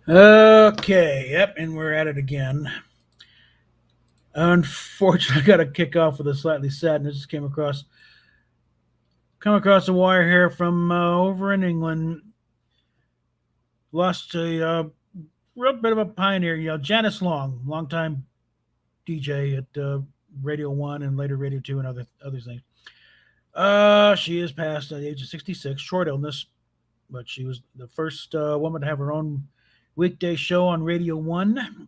Okay, yep, and we're at it again. Unfortunately, I got to kick off with a slightly sad news. Just come across a wire here from over in England. Lost a real bit of a pioneer. Janice Long, longtime DJ at Radio One and later Radio Two and other things. She has passed at the age of 66, short illness, but she was the first woman to have her own weekday show on Radio One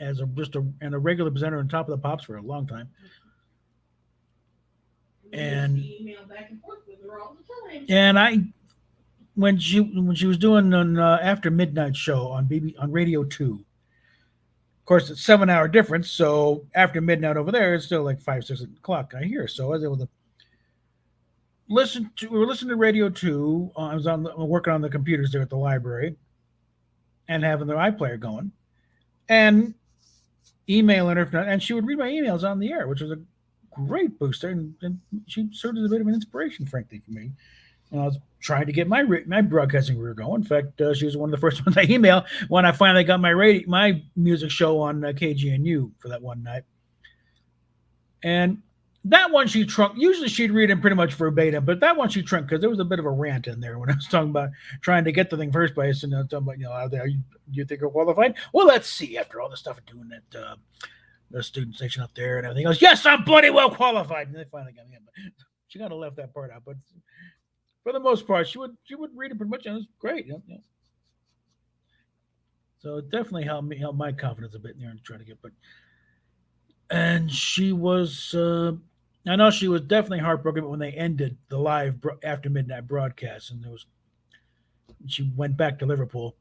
as a regular presenter on Top of the Pops for a long time. And and I when she was doing an after midnight show on on Radio Two. Of course, it's 7 hour difference, so after midnight over there, it's still like 5 6 o'clock. I hear, so I was able to we were listening to Radio Two. I was working on the computers there at the library and having the iPlayer going and emailing her, and she would read my emails on the air, which was a great booster, and she served as a bit of an inspiration, frankly, for me. And I was trying to get my broadcasting career going. In fact, she was one of the first ones I emailed when I finally got my music show on KGNU for that one night. And that one she trunk. Usually she'd read it pretty much verbatim, but that one she trunk because there was a bit of a rant in there when I was talking about trying to get the thing first place, and talking about do you think you're qualified? Well, let's see. After all the stuff doing that. The student station up there and everything else. Yes, I'm bloody well qualified. And they finally got me in, but she kind of left that part out. But for the most part, she would read it pretty much, and it was great. So it definitely helped my confidence a bit in there and trying to get. But and she was, I know she was definitely heartbroken when they ended the live after midnight broadcast, and she went back to Liverpool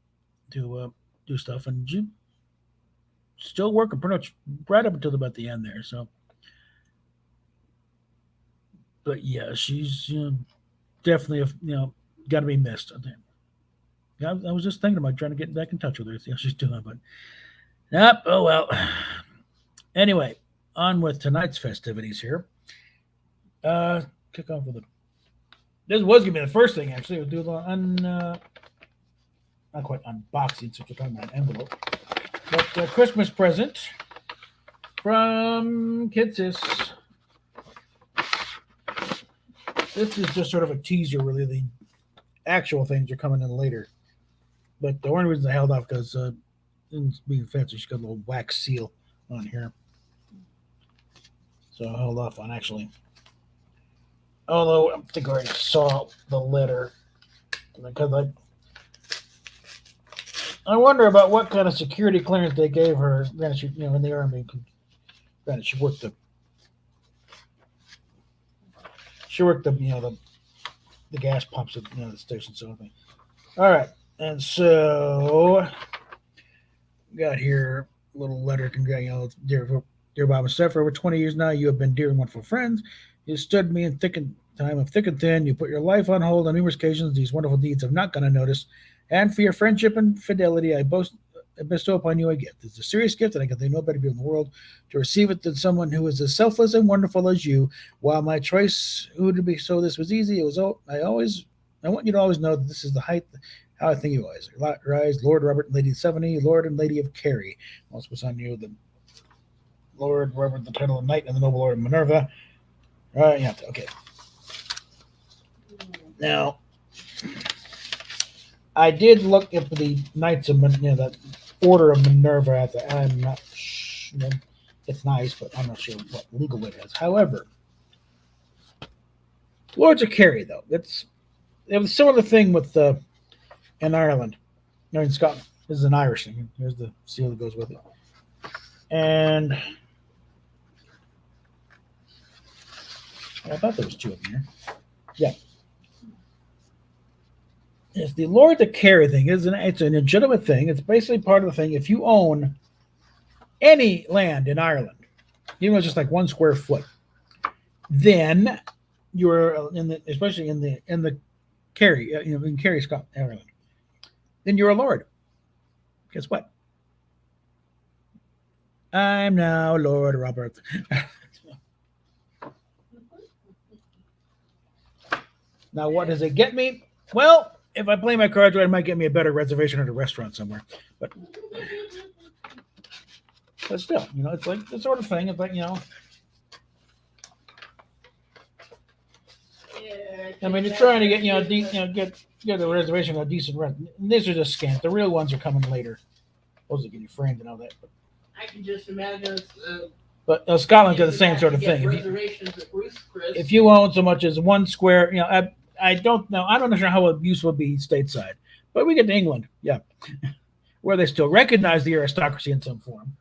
to do stuff, and she still working pretty much right up until about the end there. So, but yeah, she's definitely got to be missed. I think. Yeah, I was just thinking about trying to get back in touch with her, see how she's doing, but yep. Oh well. Anyway, on with tonight's festivities here. Kick off with a. This was gonna be the first thing actually. We'll do the not quite unboxing since we're talking about an envelope, but a Christmas present from Kidsis. This is just sort of a teaser, really. The actual things are coming in later. But the only reason I held off because being fancy, she's got a little wax seal on here. So I held off on actually. Although I think I already saw the letter. Because I wonder about what kind of security clearance they gave her. Granted, she, in the army. Granted, she worked the gas pumps at the station. So all right, and so got here a little letter. Dear Bob and Steph, for over 20 years now, you have been dear and wonderful friends. You stood me in time of thick and thin. You put your life on hold on numerous occasions. These wonderful deeds have not gone unnoticed. And for your friendship and fidelity, I bestow upon you a gift. It's a serious gift, and I can think no better people in the world to receive it than someone who is as selfless and wonderful as you. While my choice who to bestow this was easy, I want you to always know that this is the height how I think you always rise, Lord Robert and Lady 70, Lord and Lady of Kerry. Also was on you the Lord Robert, the title of Knight, and the Noble Lord of Minerva. Yeah, okay. Now, I did look at the Knights of the Order of Minerva. I'm not sure. It's nice, but I'm not sure what legal it is. However, Lords of Kerry, though, it was a similar thing with in Ireland, or in Scotland. This is an Irish thing. Here's the seal that goes with it. And I thought there was two of them here. Yeah. It's the Lord of Kerry thing. It's a legitimate thing. It's basically part of the thing. If you own any land in Ireland, even though it's just like 1 square foot, then you're especially in the Kerry, in Kerry, Scotland, Ireland, then you're a lord. Guess what? I'm now Lord Robert. Now, what does it get me? Well, if I play my cards right, it might get me a better reservation at a restaurant somewhere. But still, it's like the sort of thing. It's like, I mean, you're trying to get, get a reservation at a decent rent. These are just scams. The real ones are coming later. Those are getting framed and all that. But I can just imagine. But Scotland does the same sort of thing. If you own so much as one square, I don't know. I'm not sure how abuse will be stateside. But we get to England, yeah, where they still recognize the aristocracy in some form.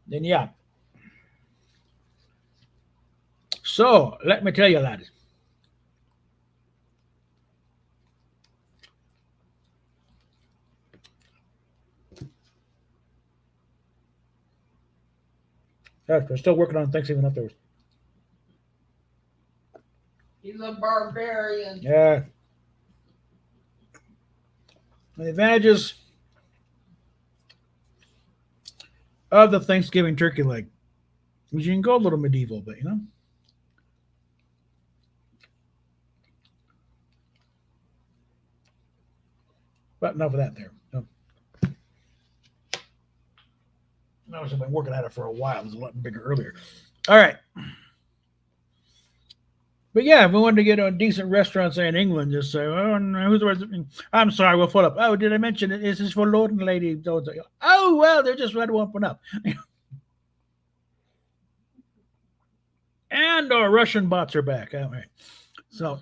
Then, yeah. So, let me tell you, lads. We're still working on Thanksgiving leftovers. He's a barbarian. Yeah. The advantages of the Thanksgiving turkey leg is you can go a little medieval, but But enough of that there. No. I was been working at it for a while. It was a lot bigger earlier. All right. But yeah, if we wanted to get a decent restaurant, say in England, just say, "Oh, no, who's the? I'm sorry, we'll follow up. Oh, did I mention it? This is for Lord and Lady." Oh, well, they're just ready to open up. And our Russian bots are back. All right. So,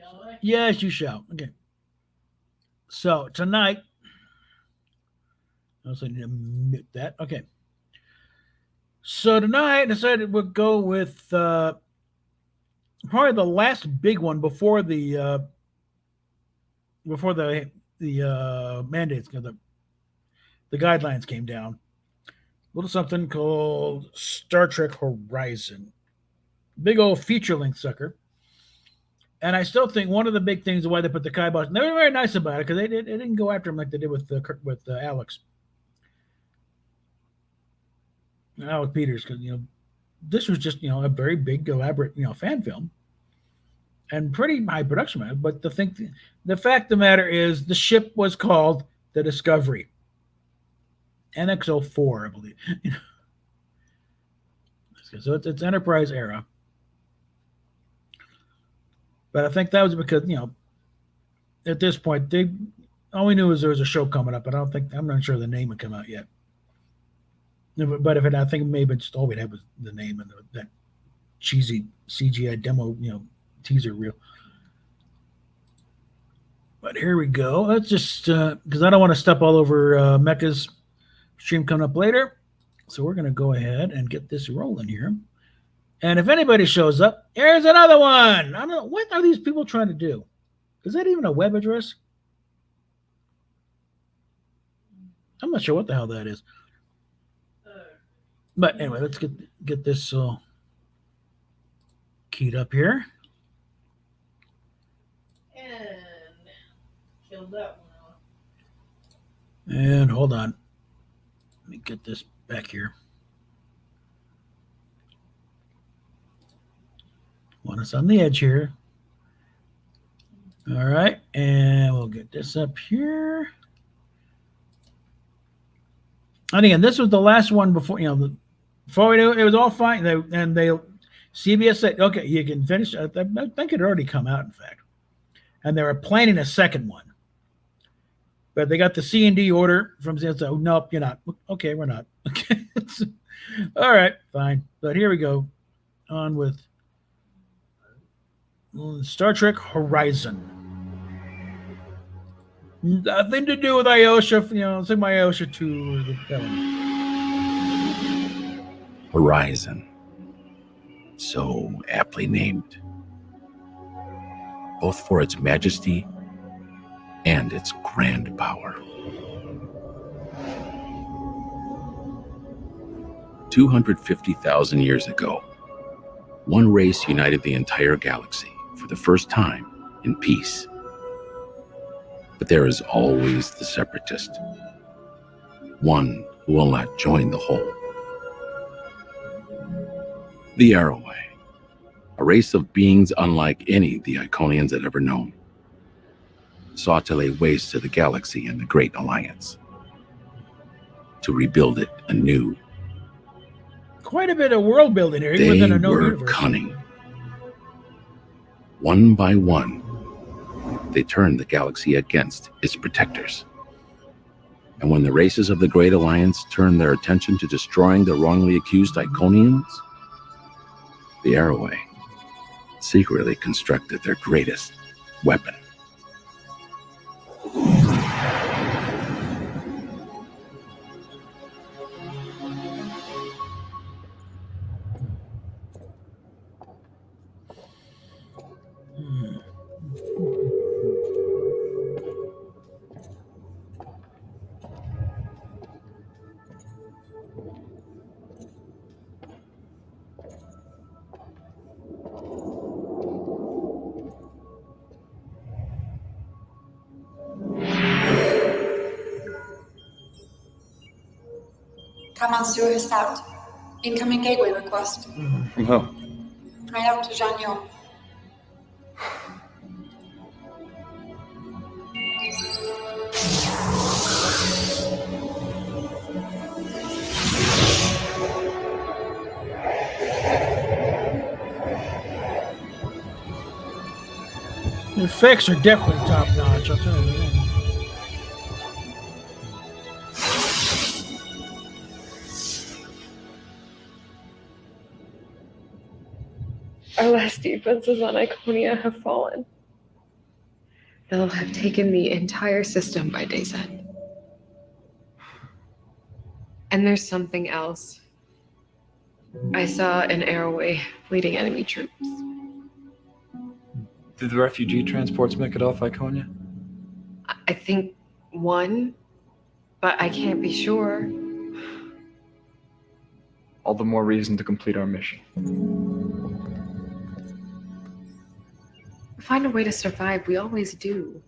Shall I? Yes, you shall. Okay. So tonight, I also need to mute that. Okay. So tonight, I decided we'll go with probably the last big one before the mandates, the guidelines came down. A little something called Star Trek Horizon. Big old feature-length sucker. And I still think one of the big things why they put the kibosh, and they were very nice about it because they didn't go after him like they did with Alex. Alex Peters, because this was just a very big, elaborate fan film, and pretty high production value. But the fact of the matter is, the ship was called the Discovery, NX-04, I believe. So it's Enterprise era. But I think that was because at this point all we knew was there was a show coming up, but I'm not sure the name had come out yet. But I think maybe just all we'd had was the name and that cheesy CGI demo, teaser reel. But here we go. Let's just because I don't want to step all over Mecca's stream coming up later, so we're going to go ahead and get this rolling here. And if anybody shows up, here's another one. I don't know, what are these people trying to do? Is that even a web address? I'm not sure what the hell that is. But anyway, let's get this keyed up here. And kill that one off. And hold on. Let me get this back here. Want us on the edge here. All right, and we'll get this up here. And again, this was the last one before before we knew it was all fine. CBS said, "Okay, you can finish." I think it had already come out, in fact, and they were planning a second one, but they got the C&D order from CBS. So, nope, you're not. Okay, we're not. Okay, all right, fine. But here we go. On with Star Trek Horizon. Nothing to do with Iosha, it's like my Iosha 2 or that one. Horizon. So aptly named. Both for its majesty and its grand power. 250,000 years ago, one race united the entire galaxy for the first time in peace. But there is always the separatist, one who will not join the whole. The Arrowway, A race of beings unlike any the Iconians had ever known, sought to lay waste to the galaxy and the Great Alliance, to rebuild it anew. Quite a bit of world building here, even They within a known were universe. cunning. One by one, they turned the galaxy against its protectors. And when the races of the Great Alliance turned their attention to destroying the wrongly accused Iconians, the Arroway secretly constructed their greatest weapon. Command Stewart is out. Incoming gateway request. From who? Madame to Jean-Yon. The effects are definitely top notch, I'll tell you that. Our last defenses on Iconia have fallen. They'll have taken the entire system by day's end. And there's something else. I saw an Arroway leading enemy troops. Did the refugee transports make it off Iconia? I think one, but I can't be sure. All the more reason to complete our mission. Find a way to survive. We always do.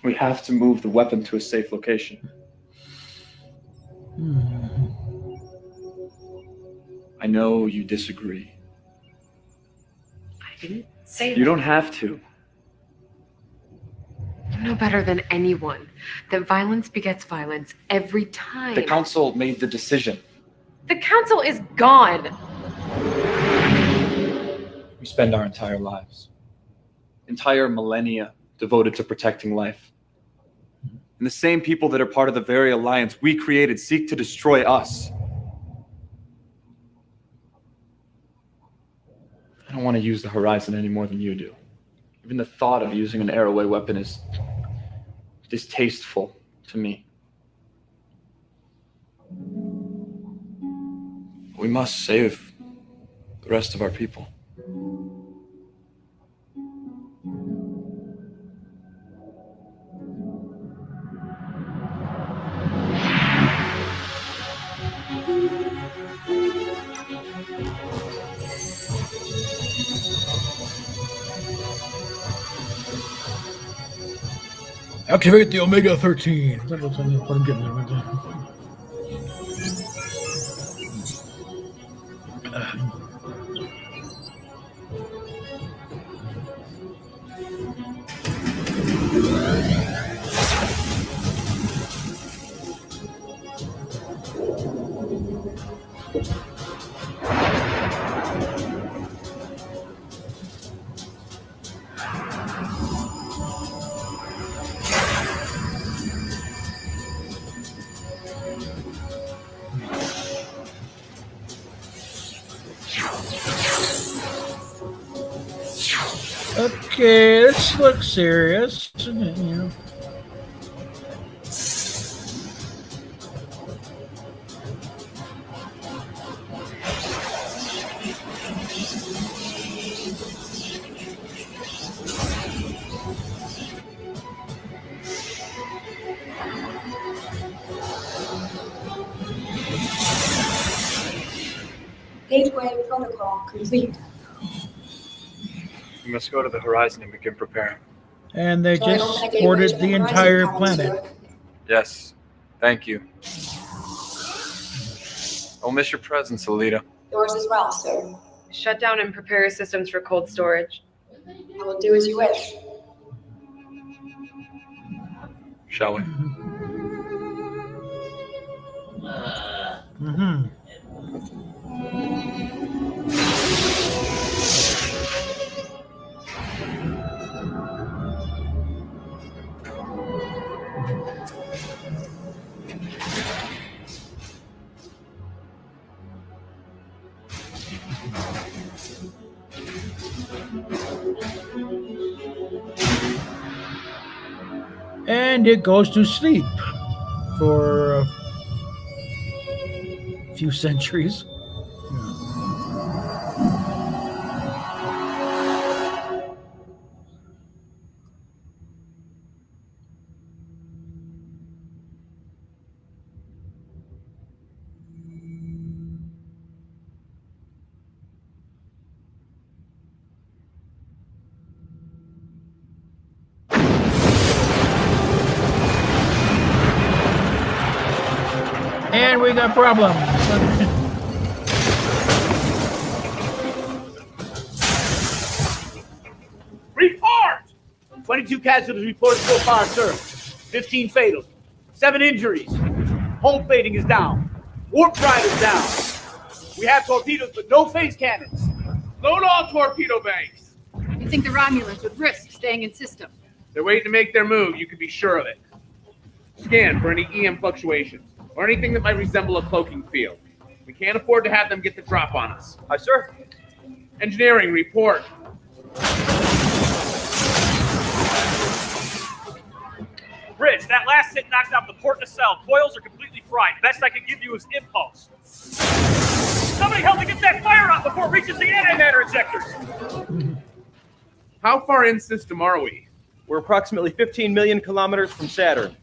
We have to move the weapon to a safe location. I know you disagree. I didn't say You that. don't have to. You know better than anyone that violence begets violence every time. The council made the decision. The council is gone. We spend our entire lives, entire millennia devoted to protecting life. And the same people that are part of the very alliance we created seek to destroy us. I don't want to use the Horizon any more than you do. Even the thought of using an Arroway weapon is distasteful to me. We must save the rest of our people. Activate the Omega 13. That's what I'm getting there. Right there. Okay, this looks serious. You know. Gateway protocol complete. We must go to the Horizon and begin preparing. And they Shall I just open a gateway ordered to the Horizon, entire Command planet. Stewart? Yes, thank you. I'll miss your presence, Alita. Yours as well, sir. Shut down and prepare your systems for cold storage. I will do as you wish. Shall we? Mm-hmm. And it goes to sleep for a few centuries. And we got problems. Report! 22 casualties reported so far, sir. 15 fatals. 7 injuries. Home plating is down. Warp drive is down. We have torpedoes, but no phase cannons. Load all torpedo banks. You think the Romulans would risk staying in system? They're waiting to make their move, you can be sure of it. Scan for any EM fluctuations, or anything that might resemble a cloaking field. We can't afford to have them get the drop on us. Aye, sir. Engineering, report. Bridge, that last hit knocked out the port nacelle. Coils are completely fried. Best I can give you is impulse. Somebody help me get that fire out before it reaches the antimatter injectors. How far in system are we? We're approximately 15 million kilometers from Saturn.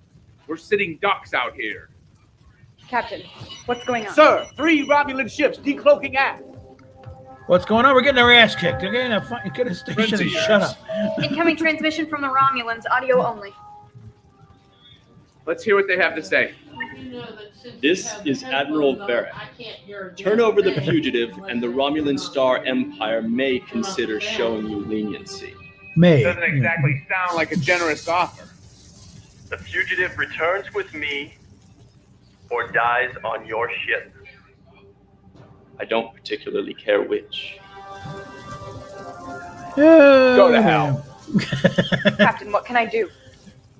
We're sitting ducks out here. Captain, what's going on? Sir, 3 Romulan ships decloaking aft. What's going on? We're getting our ass kicked. They're getting get a station Prince and of shut yours. up. Incoming transmission from the Romulans, audio only. Let's hear what they have to say. This is Admiral Varric. Turn over the fugitive, and the Romulan Star Empire may consider showing you leniency. May. Doesn't exactly sound like a generous offer. The fugitive returns with me or dies on your ship. I don't particularly care which. Go to hell. Captain, what can I do?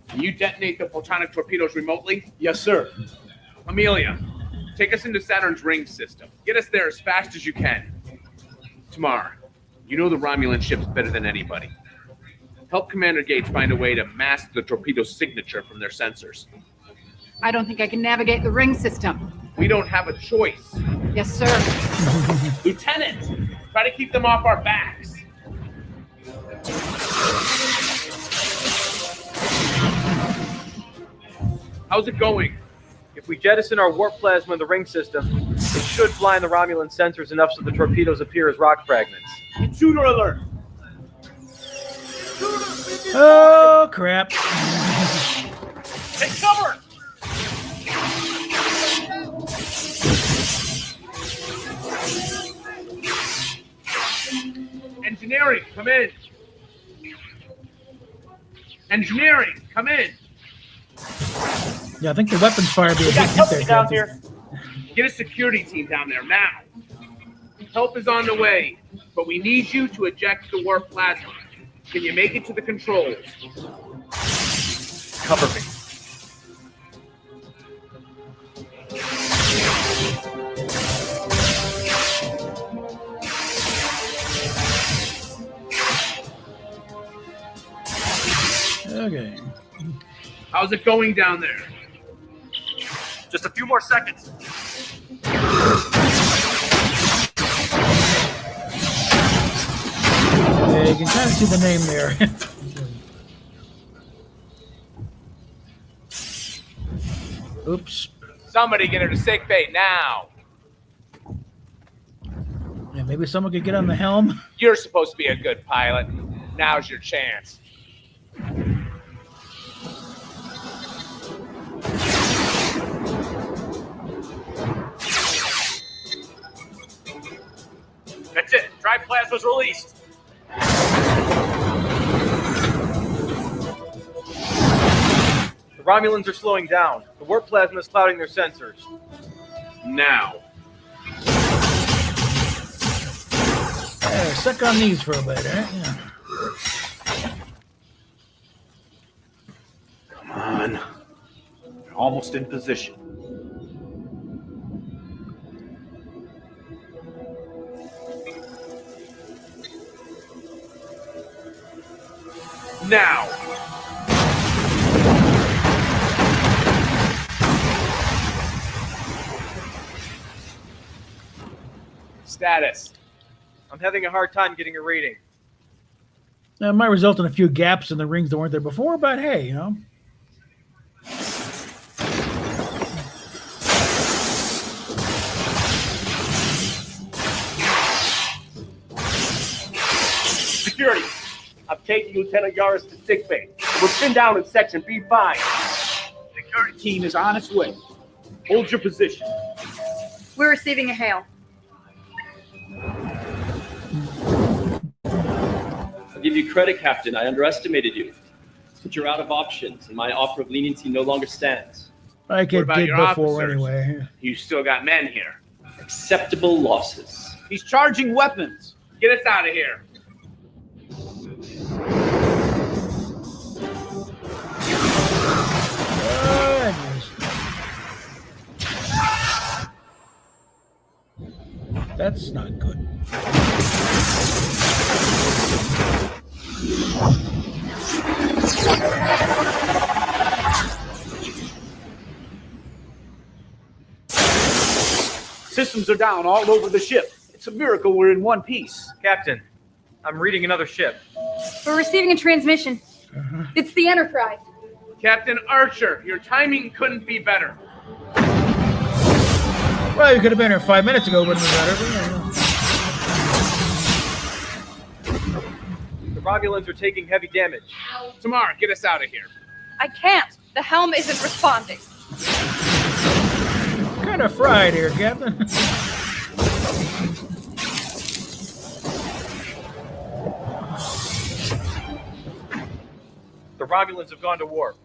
Can you detonate the photonic torpedoes remotely? Yes, sir. Amelia, take us into Saturn's ring system. Get us there as fast as you can. Tamar, you know the Romulan ships better than anybody. Help Commander Gates find a way to mask the torpedo signature from their sensors. I don't think I can navigate the ring system. We don't have a choice. Yes, sir. Lieutenant, try to keep them off our backs. How's it going? If we jettison our warp plasma in the ring system, it should blind the Romulan sensors enough so the torpedoes appear as rock fragments. Intruder alert! Oh, crap. Take cover! Engineering, come in. Engineering, come in. Yeah, I think the weapons fire be a We big got hit company there, down Captain. here. Get a security team down there now. Help is on the way, but we need you to eject the warp plasma. Can you make it to the controls? Cover me. Okay. How's it going down there? Just a few more seconds. Yeah, you can kind of see the name there. Oops. Somebody get her to sick bay now. Yeah, maybe someone could get on the helm. You're supposed to be a good pilot. Now's your chance. Captain, drive plasma's released. The Romulans are slowing down. The warp plasma is clouding their sensors. Now. Suck on these for a bit, eh? Yeah. Come on. They're almost in position. Now. Status. I'm having a hard time getting a reading. Now, it might result in a few gaps in the rings that weren't there before, but hey, you know. Security. I'm taking Lieutenant Yaris to sickbay. We're pinned down in Section B5. Security team is on its way. Hold your position. We're receiving a hail. I'll give you credit, Captain. I underestimated you. But you're out of options, and my offer of leniency no longer stands. I What get about did your before officers? anyway. You still got men here. Acceptable losses. He's charging weapons. Get us out of here. That's not good. Systems are down all over the ship. It's a miracle we're in one piece. Captain, I'm reading another ship. We're receiving a transmission. It's the Enterprise. Captain Archer, your timing couldn't be better. Well, you could have been here 5 minutes ago, wouldn't have been better. The Romulans are taking heavy damage. Tamara, get us out of here. I can't. The helm isn't responding. Kind of fried here, Captain. The Romulans have gone to warp.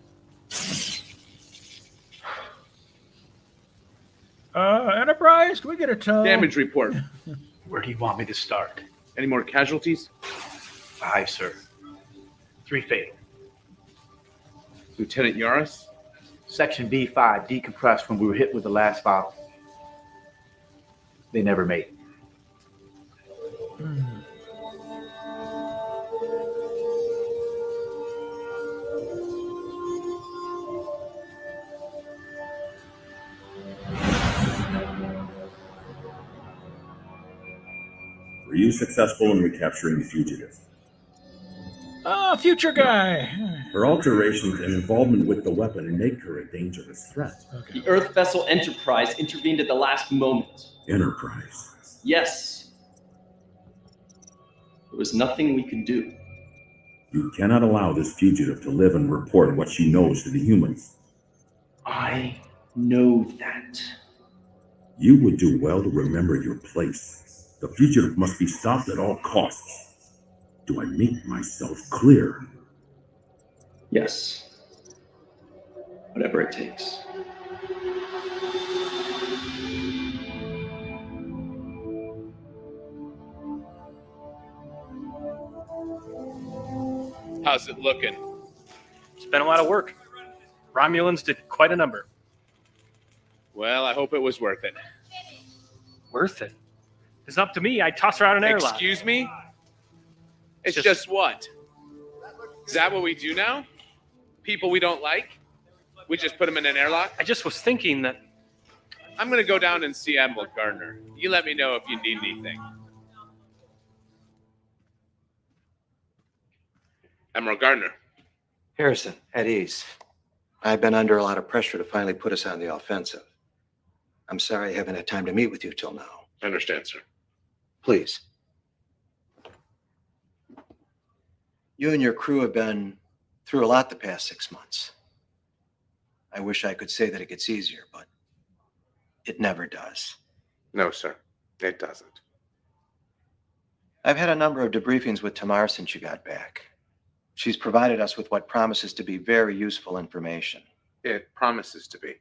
Enterprise, can we get a tow? Damage report. Where do you want me to start? Any more casualties? 5, sir. 3 fatal. Lieutenant Yaris? Section B5 decompressed when we were hit with the last bottle. They never made it. Were you successful in recapturing the fugitive? Future guy. Her alterations and involvement with the weapon make her a dangerous threat. The Earth vessel Enterprise intervened at the last moment. Enterprise. Yes. There was nothing we could do. You cannot allow this fugitive to live and report what she knows to the humans. I know that. You would do well to remember your place. The fugitive must be stopped at all costs. Do I make myself clear? Yes. Whatever it takes. How's it looking? It's been a lot of work. Romulans did quite a number. Well, I hope it was worth it. Worth it? It's up to me. I'd toss her out an airlock. Excuse me? It's just what? Is that what we do now? People we don't like? We just put them in an airlock? I just was thinking that... I'm going to go down and see Admiral Gardner. You let me know if you need anything. Admiral Gardner. Harrison, at ease. I've been under a lot of pressure to finally put us on the offensive. I'm sorry I haven't had time to meet with you till now. I understand, sir. Please. You and your crew have been through a lot the past 6 months. I wish I could say that it gets easier, but it never does. No, sir. It doesn't. I've had a number of debriefings with Tamar since you got back. She's provided us with what promises to be very useful information. It promises to be.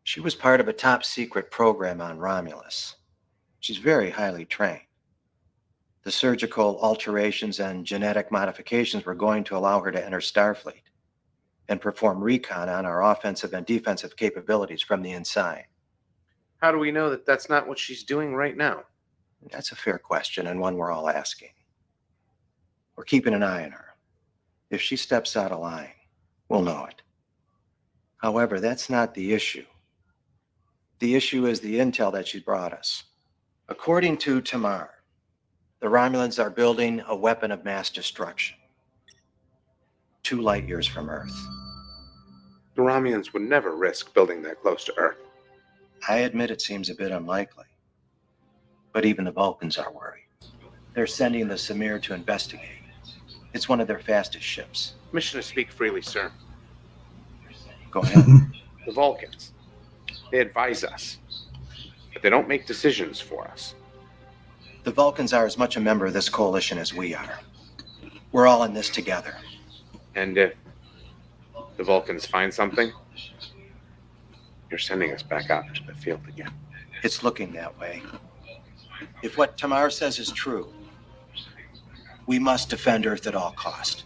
She was part of a top secret program on Romulus. She's very highly trained. The surgical alterations and genetic modifications were going to allow her to enter Starfleet and perform recon on our offensive and defensive capabilities from the inside. How do we know that that's not what she's doing right now? That's a fair question, and one we're all asking. We're keeping an eye on her. If she steps out of line, we'll know it. However, that's not the issue. The issue is the intel that she brought us. According to Tamar, the Romulans are building a weapon of mass destruction 2 light years from Earth. The Romulans would never risk building that close to Earth. I admit it seems a bit unlikely, but even the Vulcans are worried. They're sending the Samir to investigate. It's one of their fastest ships. Permission to speak freely, sir. Go ahead. The Vulcans. They advise us, but they don't make decisions for us. The Vulcans are as much a member of this coalition as we are. We're all in this together. And if the Vulcans find something, you're sending us back out into the field again. It's looking that way. If what Tamar says is true, we must defend Earth at all cost.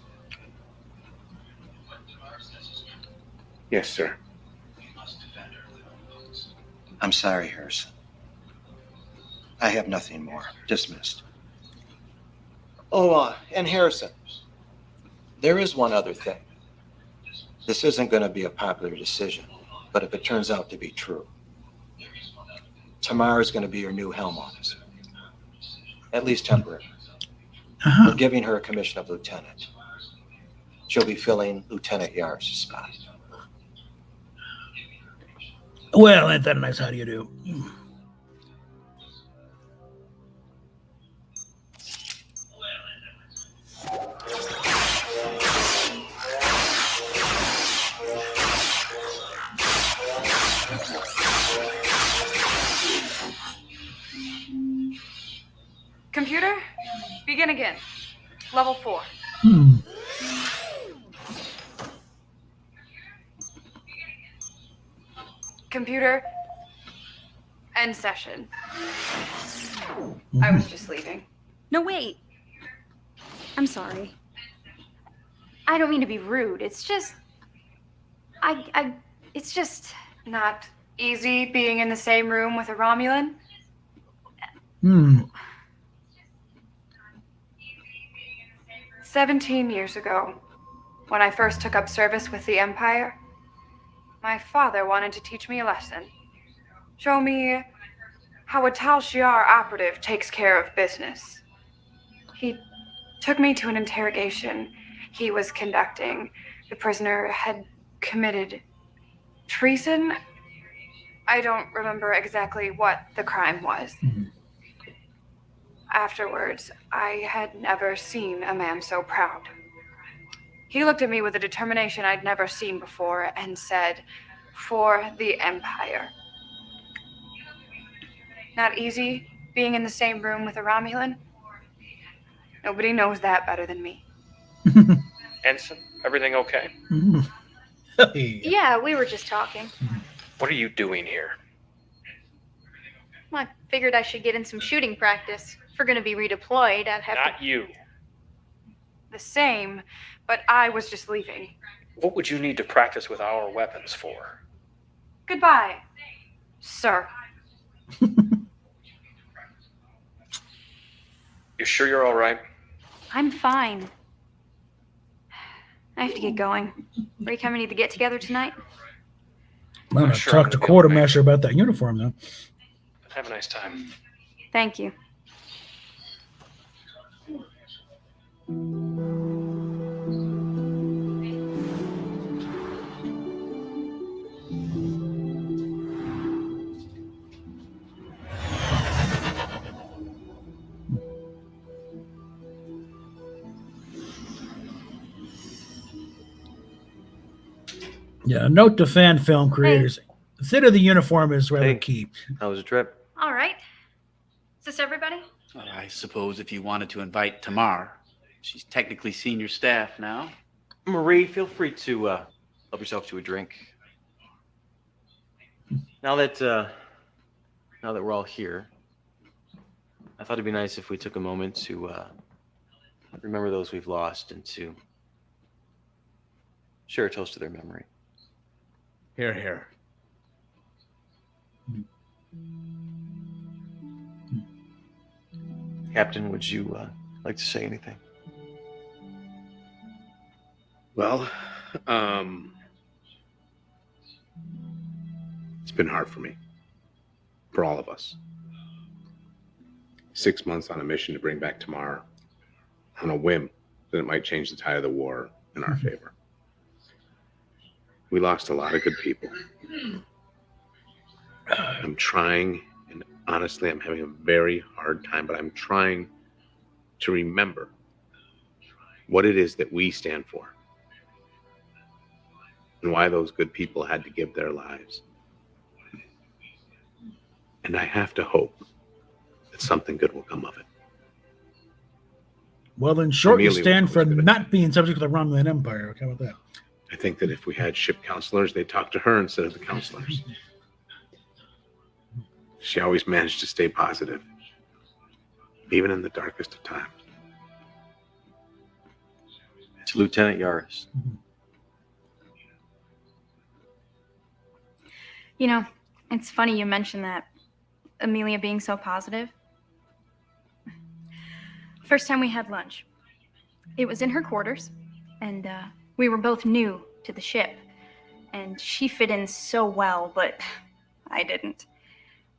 Yes, sir. I'm sorry, Harrison. I have nothing more. Dismissed. Oh, and Harrison, there is one other thing. This isn't going to be a popular decision, but if it turns out to be true, Tamar is going to be your new helm officer. At least temporary. We're giving her a commission of lieutenant. She'll be filling Lieutenant Yar's spot. Well, ain't that nice? How do you do? Computer, begin again. Level 4. Computer, end session. I was just leaving. No, wait. I'm sorry. I don't mean to be rude. It's just... It's just... Not easy being in the same room with a Romulan. 17 years ago, when I first took up service with the Empire, my father wanted to teach me a lesson. Show me how a Tal Shiar operative takes care of business. He took me to an interrogation he was conducting. The prisoner had committed treason. I don't remember exactly what the crime was. Afterwards, I had never seen a man so proud. He looked at me with a determination I'd never seen before and said, "For the Empire." Not easy being in the same room with a Romulan. Nobody knows that better than me. Ensign, everything okay? Yeah, we were just talking. What are you doing here? Well, I figured I should get in some shooting practice. If we're going to be redeployed, I'd have Not to... you. The same, but I was just leaving. What would you need to practice with our weapons for? Goodbye, sir. You sure you're all right? I'm fine. I have to get going. Are you coming to the get-together tonight? I'm going to Sure, talk I'm to gonna be Quartermaster about that uniform, though. Have a nice time. Thank you. Yeah, note to fan film creators. The fit of the uniform is rather Hey. key. How was the trip? All right. Is this everybody? I suppose if you wanted to invite Tamar, she's technically senior staff now. Marie, feel free to help yourself to a drink. Now that we're all here, I thought it'd be nice if we took a moment to remember those we've lost and to share a toast to their memory. Here, here. Captain, would you like to say anything? Well, it's been hard for me. For all of us. 6 months on a mission to bring back Tamar on a whim that it might change the tide of the war in our favor. We lost a lot of good people. I'm trying, and honestly, I'm having a very hard time, but I'm trying to remember what it is that we stand for and why those good people had to give their lives. And I have to hope that something good will come of it. Well, in short, you Amelia stand was for good. not being subject to the Romulan Empire. How about that? I think that if we had ship counselors, they'd talk to her instead of the counselors. She always managed to stay positive, even in the darkest of times. To Lieutenant Yaris. You know, it's funny you mentioned that, Amelia being so positive. First time we had lunch, it was in her quarters, and we were both new to the ship, and she fit in so well, but I didn't.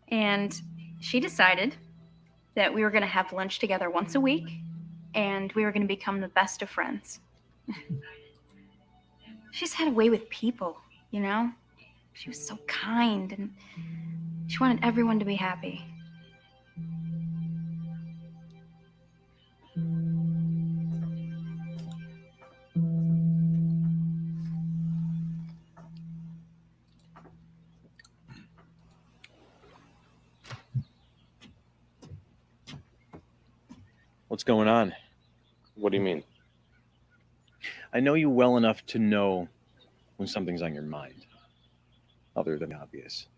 And she decided that we were going to have lunch together once a week, and we were going to become the best of friends. She just had a way with people, you know? She was so kind, and she wanted everyone to be happy. What's going on? What do you mean? I know you well enough to know when something's on your mind, other than obvious.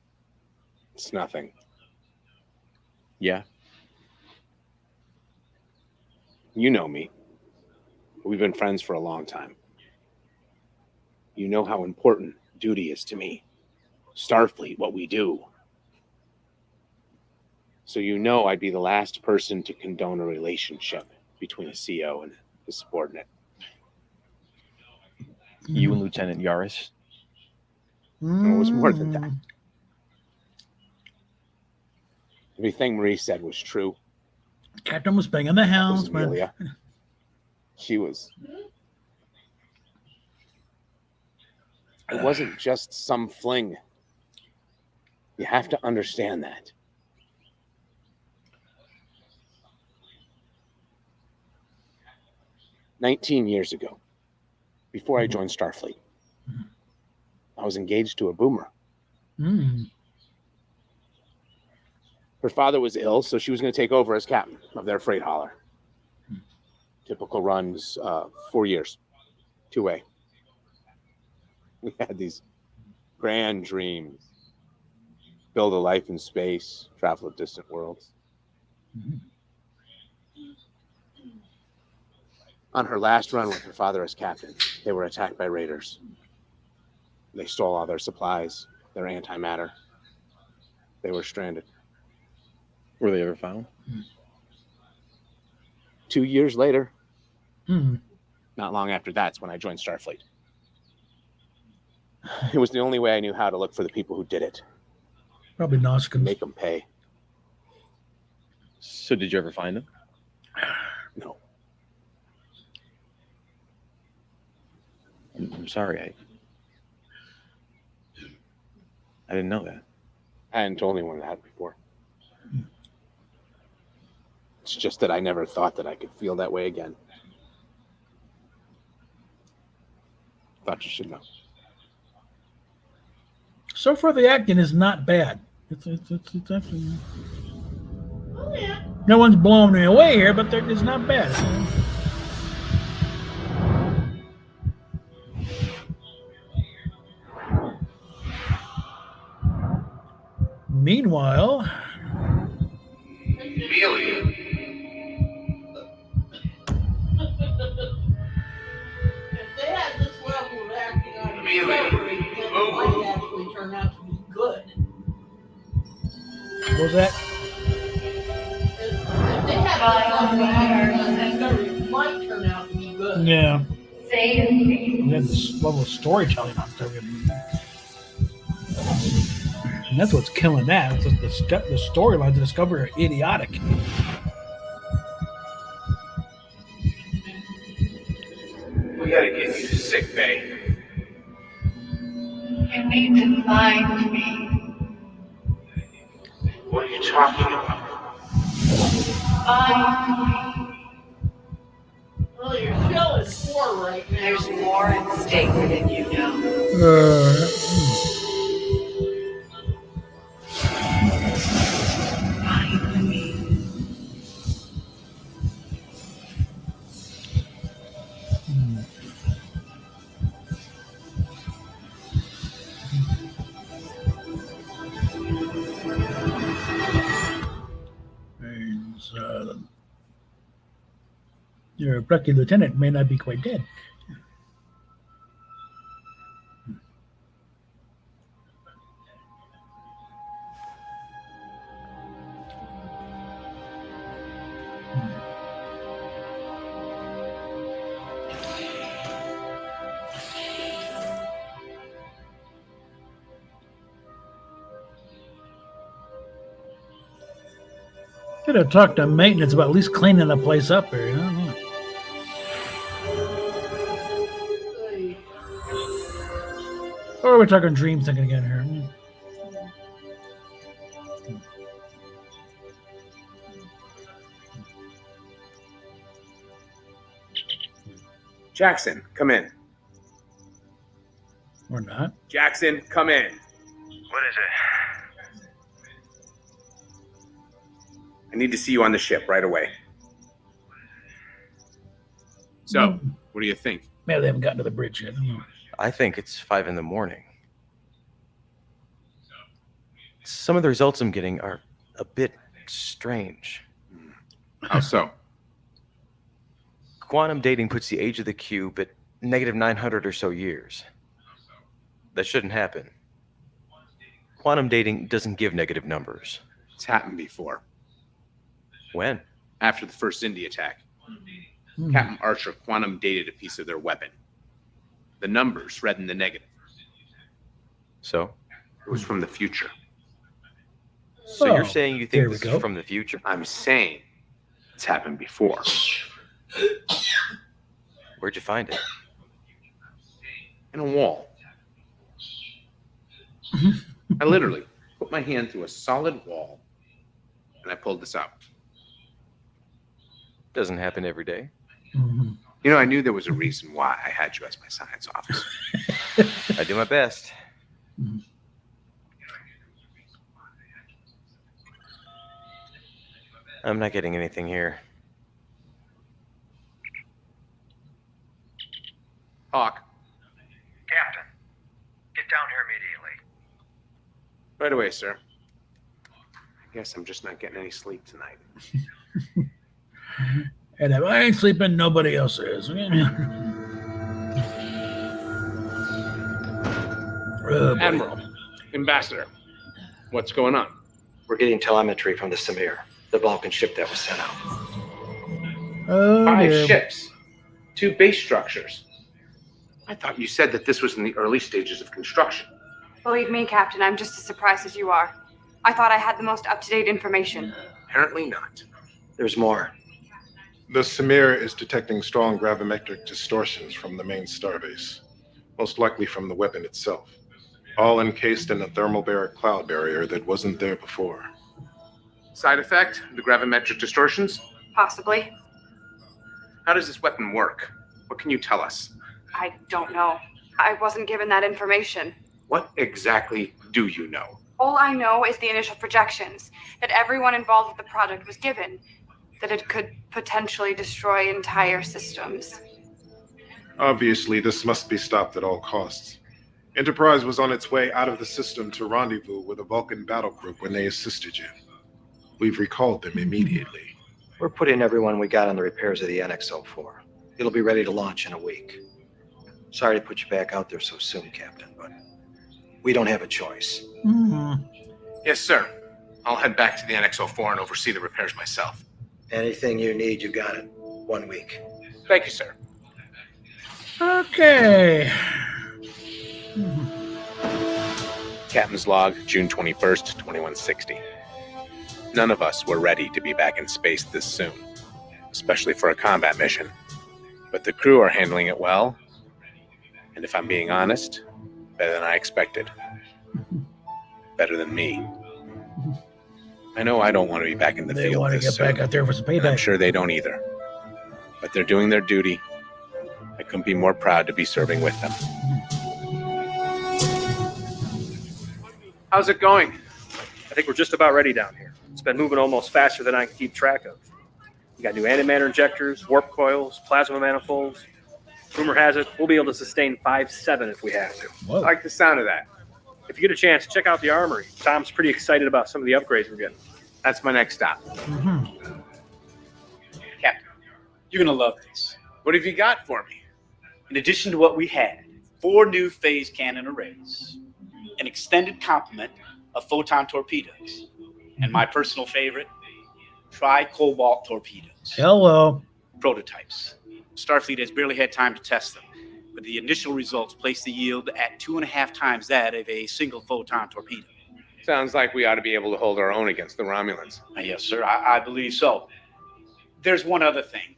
It's nothing. Yeah? You know me. We've been friends for a long time. You know how important duty is to me. Starfleet, what we do. So you know I'd be the last person to condone a relationship between a CO and his subordinate. You and Lieutenant Yaris? It was more than that. Everything Marie said was true. Captain was banging the It was house, man. Amelia. She was. It wasn't just some fling. You have to understand that. "19 years ago, before I joined Starfleet, I was engaged to a boomer. Mm. Her father was ill, so she was going to take over as captain of their freight hauler. Typical runs, 4 years, 2A. We had these grand dreams. Build a life in space, travel to distant worlds. On her last run with her father as captain, they were attacked by raiders. They stole all their supplies, their antimatter. They were stranded. Were they ever found? 2 years later, Mm. not long after that's when I joined Starfleet. It was the only way I knew how to look for the people who did it. Probably Nausicaans. Make them pay. So did you ever find them? No. I'm sorry. I didn't know that. I hadn't told anyone that before. It's just that I never thought that I could feel that way again. Thought you should know. So far, the acting is not bad. It's actually. Oh, yeah. No one's blowing me away here, but it's not bad. Meanwhile, Amelia. If they had this level of acting on discovery, then it might actually turn out to be good. what was that? If they had this level of acting on discovery, it might turn out to be good. Yeah. We had this level of storytelling on stuff. And that's what's killing that. It's just the storyline to discover are idiotic. We gotta get you to sick bay. You need to find me. What are you talking about? Find me. Well, your shell is 4 right now. There's more at stake than you know. Find me. Means, your plucky lieutenant may not be quite dead. Could have talked to maintenance about at least cleaning the place up here. You know? Or we're talking dream thinking again here. Jackson, come in. Or not. Jackson, come in. What is it? I need to see you on the ship right away. So, what do you think? Maybe they haven't gotten to the bridge yet. I don't know. I think it's 5 a.m. Some of the results I'm getting are a bit strange. How so? Quantum dating puts the age of the cube at negative 900 or so years. That shouldn't happen. Quantum dating doesn't give negative numbers. It's happened before. When? After the first Indy attack. Captain Archer quantum dated a piece of their weapon. The numbers read in the negative. So? It was from the future. So you're saying you think this is from the future? I'm saying it's happened before. Where'd you find it? In a wall. I literally put my hand through a solid wall and I pulled this out. Doesn't happen every day. You know, I knew there was a reason why I had you as my science officer. I do my best. I'm not getting anything here. Hawk. Captain, get down here immediately. Right away, sir. I guess I'm just not getting any sleep tonight. And if I ain't sleeping, nobody else is. Admiral, Ambassador, what's going on? We're getting telemetry from the Samir, the Vulcan ship that was sent out. Oh, 5 dear. ships, 2 base structures. I thought you said that this was in the early stages of construction. Believe me, Captain, I'm just as surprised as you are. I thought I had the most up-to-date information. Apparently not. There's more. The Samir is detecting strong gravimetric distortions from the main starbase, most likely from the weapon itself, all encased in a thermobaric cloud barrier that wasn't there before. Side effect, the gravimetric distortions? Possibly. How does this weapon work? What can you tell us? I don't know. I wasn't given that information. What exactly do you know? All I know is the initial projections that everyone involved with the project was given, that it could potentially destroy entire systems. Obviously, this must be stopped at all costs. Enterprise was on its way out of the system to rendezvous with a Vulcan battle group when they assisted you. We've recalled them immediately. We're putting everyone we got on the repairs of the NX-04. It'll be ready to launch in a week. Sorry to put you back out there so soon, Captain, but we don't have a choice. Yes, sir. I'll head back to the NX-04 and oversee the repairs myself. Anything you need, you got it. 1 week. Thank you, sir. Okay. Captain's log, June 21st, 2160. None of us were ready to be back in space this soon, especially for a combat mission. But the crew are handling it well, and if I'm being honest, better than I expected. Better than me. I know I don't want to be back in the They field want to this get soon. back out there for some and I'm payback. sure they don't either. But they're doing their duty. I couldn't be more proud to be serving with them. How's it going? I think we're just about ready down here. It's been moving almost faster than I can keep track of. We got new antimatter injectors, warp coils, plasma manifolds. Rumor has it we'll be able to sustain 5-7 if we have to. I like the sound of that. If you get a chance, check out the armory. Tom's pretty excited about some of the upgrades we're getting. That's my next stop. Captain, you're going to love this. What have you got for me? In addition to what we had, 4 new phase cannon arrays, an extended complement of photon torpedoes, and my personal favorite, tri-cobalt torpedoes. Hello. Prototypes. Starfleet has barely had time to test them, but the initial results place the yield at 2.5 times that of a single photon torpedo. Sounds like we ought to be able to hold our own against the Romulans. Yes, sir. I believe so. There's one other thing.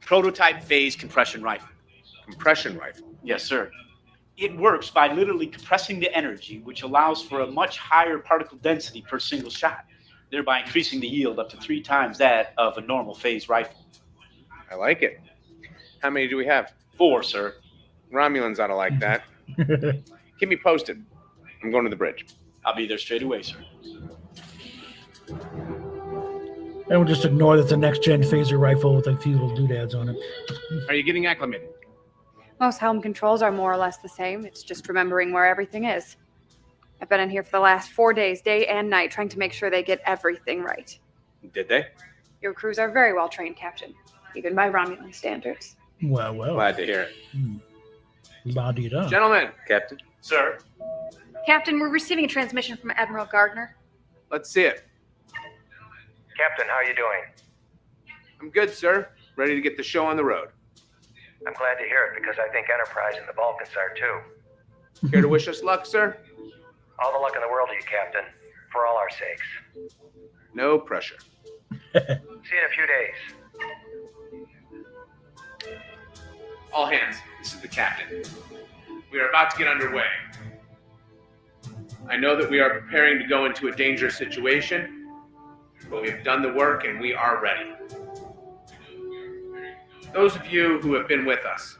Prototype phase compression rifle. Compression rifle? Yes, sir. It works by literally compressing the energy, which allows for a much higher particle density per single shot, thereby increasing the yield up to 3 times that of a normal phase rifle. I like it. How many do we have? 4, sir. Romulans ought to like that. Keep me posted. I'm going to the bridge. I'll be there straight away, sir. And we'll just ignore that the next gen phaser rifle with a few little doodads on it. Are you getting acclimated? Most helm controls are more or less the same. It's just remembering where everything is. I've been in here for the last 4 days, day and night, trying to make sure they get everything right. Did they? Your crews are very well trained, Captain, even by Romulan standards. Well. Glad to hear it. La-di-da. Gentlemen. Captain. Sir. Captain, we're receiving a transmission from Admiral Gardner. Let's see it. Captain, how are you doing? I'm good, sir. Ready to get the show on the road. I'm glad to hear it because I think Enterprise and the Vulcans are too. Care to wish us luck, sir? All the luck in the world to you, Captain, for all our sakes. No pressure. See you in a few days. All hands, this is the captain. We are about to get underway. I know that we are preparing to go into a dangerous situation, but we have done the work and we are ready. Those of you who have been with us,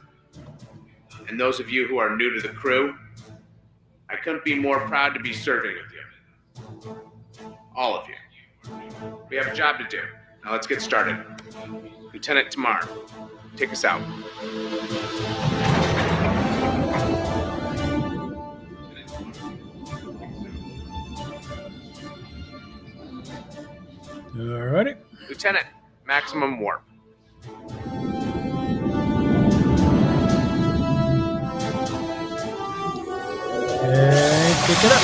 and those of you who are new to the crew, I couldn't be more proud to be serving with you. All of you. We have a job to do. Now let's get started. Lieutenant Tamar, take us out. Alrighty. Lieutenant, maximum warp. And pick it up.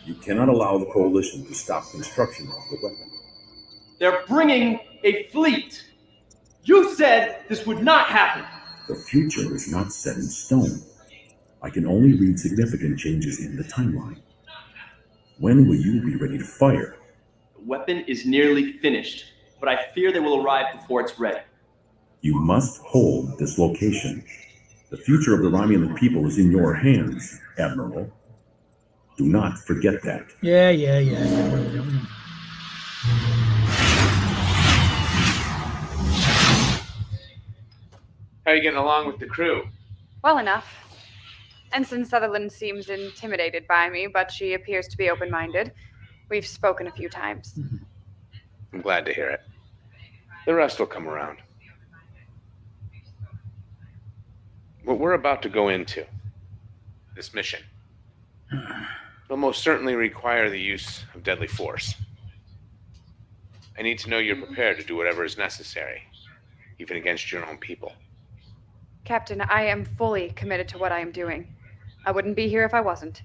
You cannot allow the Coalition to stop construction of the weapon. They're bringing a fleet. You said this would not happen. The future is not set in stone. I can only read significant changes in the timeline. When will you be ready to fire? The weapon is nearly finished, but I fear they will arrive before it's ready. You must hold this location. The future of the Romulan people is in your hands, Admiral. Do not forget that. Yeah. How are you getting along with the crew? Well enough. Ensign Sutherland seems intimidated by me, but she appears to be open-minded. We've spoken a few times. I'm glad to hear it. The rest will come around. What we're about to go into, this mission, will most certainly require the use of deadly force. I need to know you're prepared to do whatever is necessary, even against your own people. Captain, I am fully committed to what I am doing. I wouldn't be here if I wasn't.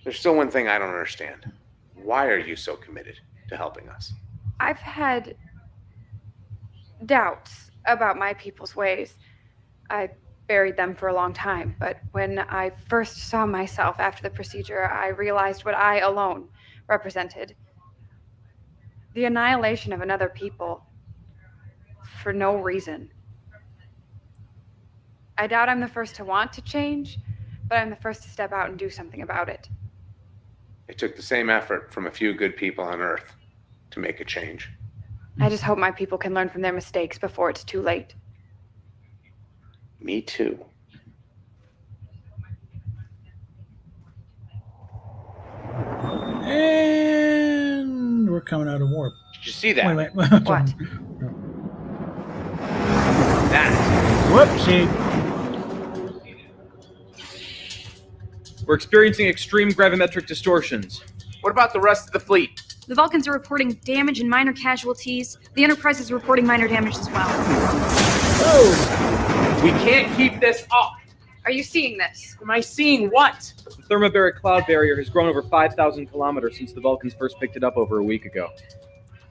There's still one thing I don't understand. Why are you so committed to helping us? I've had doubts about my people's ways. I buried them for a long time, but when I first saw myself after the procedure, I realized what I alone represented. The annihilation of another people for no reason. I doubt I'm the first to want to change, but I'm the first to step out and do something about it. It took the same effort from a few good people on Earth to make a change. I just hope my people can learn from their mistakes before it's too late. Me too. And we're coming out of warp. Did you see that? Wait a minute. What? That. Whoopsie. We're experiencing extreme gravimetric distortions. What about the rest of the fleet? The Vulcans are reporting damage and minor casualties. The Enterprise is reporting minor damage as well. Oh! We can't keep this up. Are you seeing this? Am I seeing what? The thermobaric cloud barrier has grown over 5,000 kilometers since the Vulcans first picked it up over a week ago.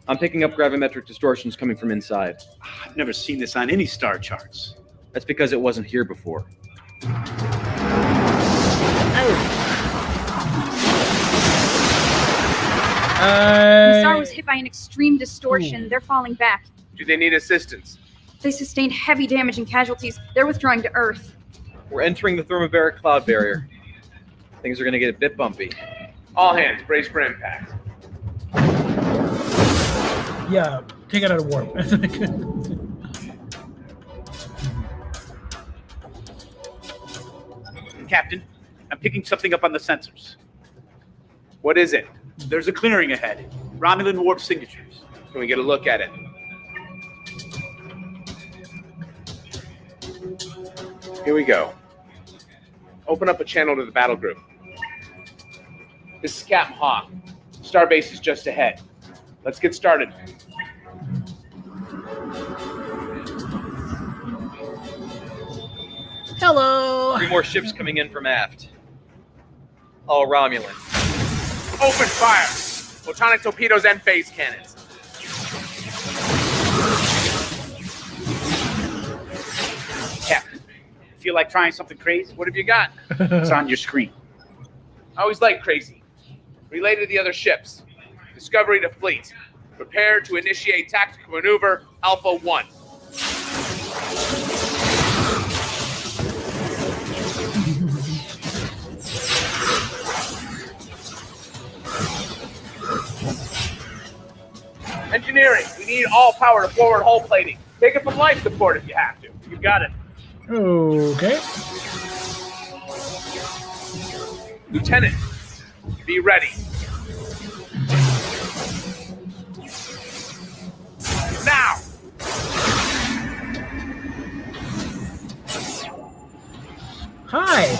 I'm picking up gravimetric distortions coming from inside. I've never seen this on any star charts. That's because it wasn't here before. The star was hit by an extreme distortion. They're falling back. Do they need assistance? They sustained heavy damage and casualties. They're withdrawing to Earth. We're entering the thermobaric cloud barrier. Things are going to get a bit bumpy. All hands, brace for impact. Yeah, take it out of warp. Captain, I'm picking something up on the sensors. What is it? There's a clearing ahead. Romulan warp signatures. Can we get a look at it? Here we go. Open up a channel to the battle group. This is Captain Hawk. Starbase is just ahead. Let's get started. Hello. 3 more ships coming in from aft. All Romulan. Open fire! Photonic torpedoes and phase cannons. Captain, feel like trying something crazy? What have you got? It's on your screen. I always like crazy. Relay to the other ships. Discovery to fleet. Prepare to initiate tactical maneuver Alpha 1. Engineering, we need all power to forward hull plating. Take it from life support if you have to. You got it. Okay. Lieutenant, be ready. Now! Hi.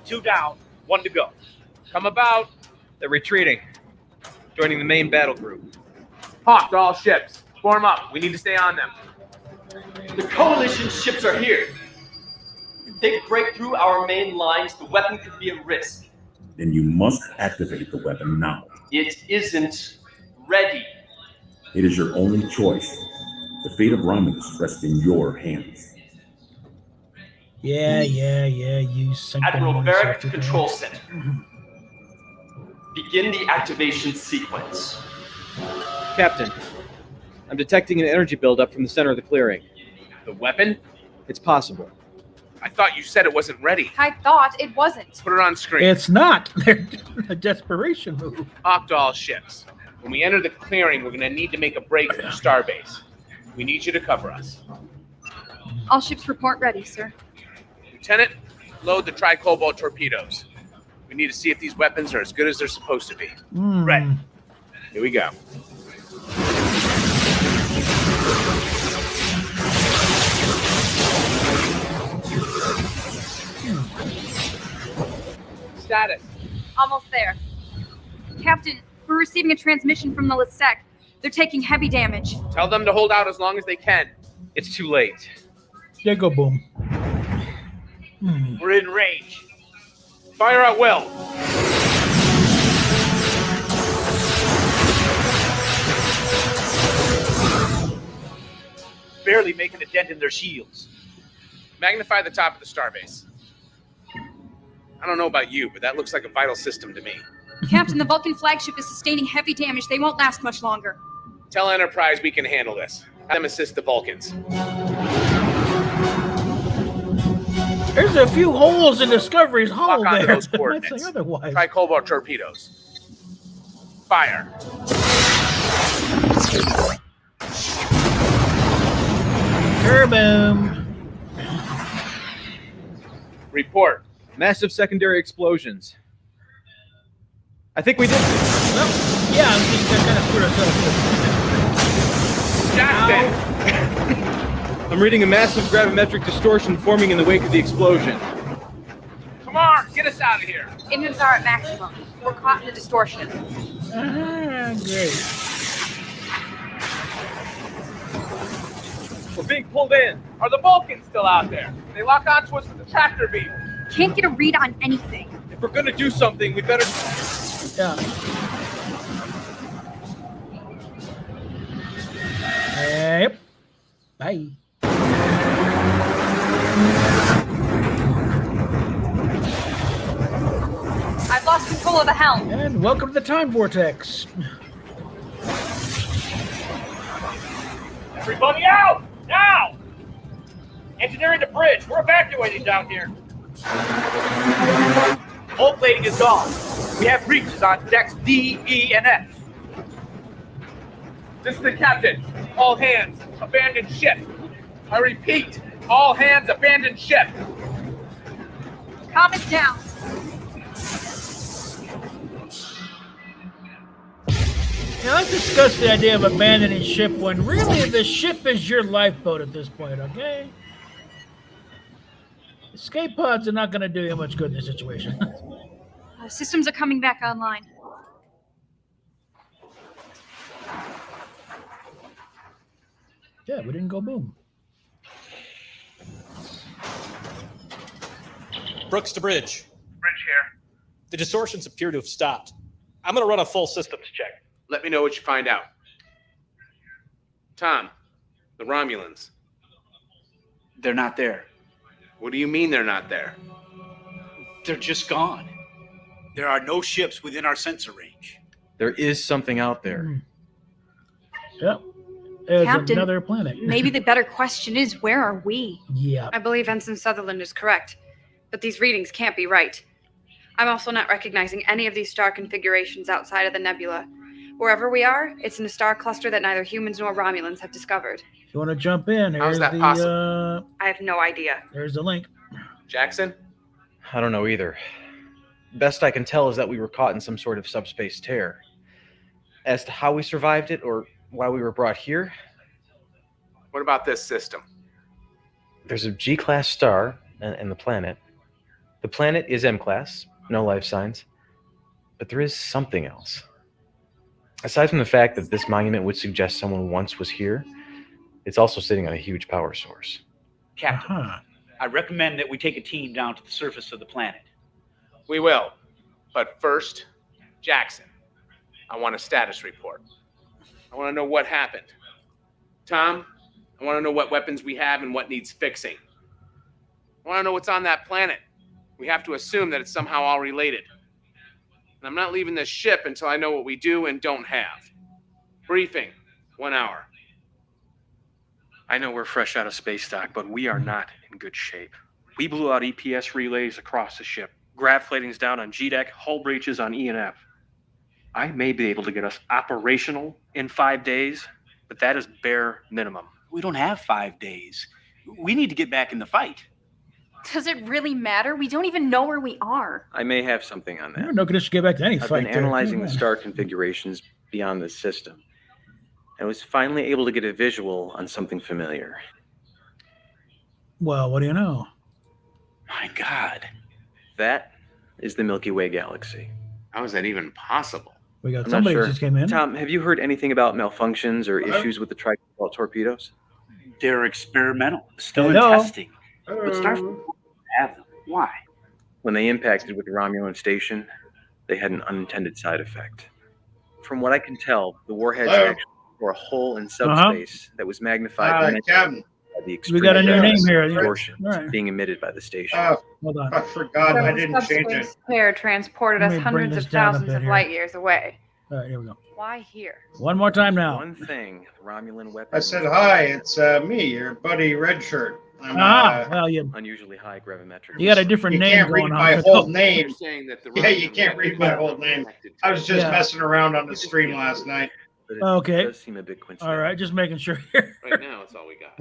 Two down, one to go. Come about. They're retreating. Joining the main battle group. Hawk to all ships. Form up. We need to stay on them. The Coalition ships are here. If they break through our main lines, the weapon could be at risk. Then you must activate the weapon now. It isn't ready. It is your only choice. The fate of Romulus rests in your hands. Yeah, you Admiral Barrack, Control Center. Begin the activation sequence. Captain, I'm detecting an energy buildup from the center of the clearing. The weapon? It's possible. I thought you said it wasn't ready. I thought it wasn't. Put it on screen. It's not. They're a desperation move. Talk to all ships. When we enter the clearing, we're going to need to make a break for Starbase. We need you to cover us. All ships report ready, sir. Lieutenant, load the Tricobalt torpedoes. We need to see if these weapons are as good as they're supposed to be. Right. Here we go. Status. Almost there. Captain, we're receiving a transmission from the Lisek. They're taking heavy damage. Tell them to hold out as long as they can. It's too late. There go boom. We're in range. Fire at will. Barely making a dent in their shields. Magnify the top of the Starbase. I don't know about you, but that looks like a vital system to me. Captain, the Vulcan flagship is sustaining heavy damage. They won't last much longer. Tell Enterprise we can handle this. Have them assist the Vulcans. There's a few holes in Discovery's hull Lock onto there. those Might coordinates. say otherwise. Try Cobalt torpedoes. Fire. Kerboom. Report. Massive secondary explosions. I think we did. Well, yeah, I think that kind of screwed us up. Jackson! I'm reading a massive gravimetric distortion forming in the wake of the explosion. Come on, get us out of here. Engines are at maximum. We're caught in the distortion. Great. We're being pulled in. Are the Vulcans still out there? They lock onto us with the tractor beam. Can't get a read on anything. If we're gonna do something, we better. Yeah. Yep. Bye. I've lost control of the helm. And welcome to the time vortex. Everybody out! Now! Engineering the bridge. We're evacuating down here. Hull plating is gone. We have breaches on decks D, E, and F. This is the captain. All hands, abandon ship. I repeat, all hands, abandon ship. Calm it down. Now let's discuss the idea of abandoning ship when really the ship is your lifeboat at this point, okay? Escape pods are not going to do you much good in this situation. Systems are coming back online. Yeah, we didn't go boom. Brooks to bridge. Bridge here. The distortions appear to have stopped. I'm going to run a full systems check. Let me know what you find out. Tom, the Romulans. They're not there. What do you mean they're not there? They're just gone. There are no ships within our sensor range. There is something out there. Yep. It's Captain, another planet. Maybe the better question is, where are we? Yeah. I believe Ensign Sutherland is correct, but these readings can't be right. I'm also not recognizing any of these star configurations outside of the nebula. Wherever we are, it's in a star cluster that neither humans nor Romulans have discovered. If you want to jump in, How's here's that the possible? I have no idea. there's the link. Jackson? I don't know either. Best I can tell is that we were caught in some sort of subspace tear. As to how we survived it or why we were brought here, What about this system? there's a G-class star and the planet. The planet is M-class, no life signs. But there is something else. Aside from the fact that this monument would suggest someone once was here, it's also sitting on a huge power source. Captain, I recommend that we take a team down to the surface of the planet. We will. But first, Jackson, I want a status report. I want to know what happened. Tom, I want to know what weapons we have and what needs fixing. I want to know what's on that planet. We have to assume that it's somehow all related. And I'm not leaving this ship until I know what we do and don't have. Briefing, 1 hour. I know we're fresh out of space dock, but we are not in good shape. We blew out EPS relays across the ship, grav platings down on G-deck, hull breaches on E and F. I may be able to get us operational in 5 days, but that is bare minimum. We don't have 5 days. We need to get back in the fight. Does it really matter? We don't even know where we are. I may have something on that. You're no condition to get back to any I've fight. been there. analyzing Come the on. star configurations beyond this system. I was finally able to get a visual on something familiar. Well, what do you know? My God. That is the Milky Way galaxy. How is that even possible? We got I'm not somebody sure. just came in. Tom, have you heard anything about malfunctions or issues with the Tri-Cobalt torpedoes? They're experimental, still Hello? in testing. But Starfleet have them. Why? When they impacted with the Romulan station, they had an unintended side effect. From what I can tell, the warheads Hello? actually tore a hole in subspace that was magnified Captain. by the We got a new name here. distortions All right. being emitted by the station. Hold on. I forgot. I The didn't change it. subspace pair transported Let us me bring hundreds this of down a thousands bit of here. light years away. All right, here we go. Why here? One more time now. One thing, Romulan weapons. I said, hi, it's me, your buddy Redshirt. I'm, Well, you unusually high gravimetric. got a different you name can't read going on. my here. whole name. Saying that the Yeah, you can't read my whole name. I was just Yeah. messing around on the stream last night. But it Okay. does seem a bit coincidental. All right, just making sure here. Right now, that's all we got.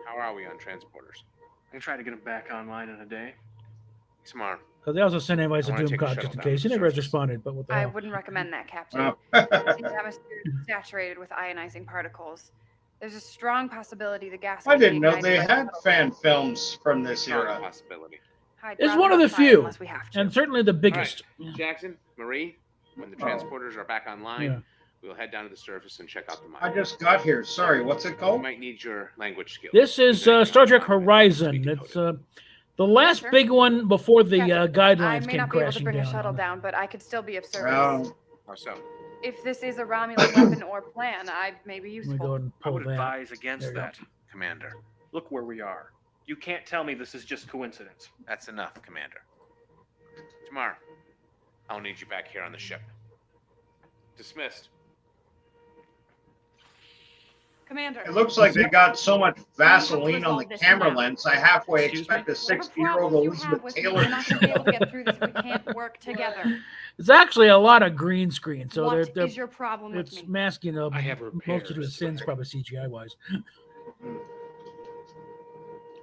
How are we on transporters? I can try to get them back online in a day. Tomorrow. Because they also sent invites I to wanna take a Doomcock shuttle just in down case. to He the never has surface. responded, but what the I hell? wouldn't recommend that, Captain. Oh. The atmosphere is saturated with ionizing particles. There's a strong possibility the gas. I will be didn't know they ignited by had fan films from this Strong era. possibility. I'd It's rather one of not the fight few, unless we have to. and certainly the biggest. All right, Jackson, Marie, when the transporters are back online, Yeah. we'll head down to the surface and check out the mine. I just got here. Sorry, what's it We called? might need your language skills. This is Star Trek Horizon. It's the last Sure. big one before the Captain, I guidelines may came not be able to crashing bring a down. shuttle down, but I could still be of service. How so? If this is a Romulan weapon or plan, I may be Let me go useful. ahead and I pull would that. advise against There you go. that. Commander. Look where we are. You can't tell me this is just coincidence. That's enough, Commander. Tomorrow, I'll need you back here on the ship. Dismissed. Commander. It looks like they got so much Vaseline on the camera lens, I halfway expect a 60-year-old Elizabeth Taylor We're not going to be able to get through this if we can't work together. It's actually a lot of green screen, so What they're is your problem with it's me? masking I have most of the repairs. sins, probably CGI wise.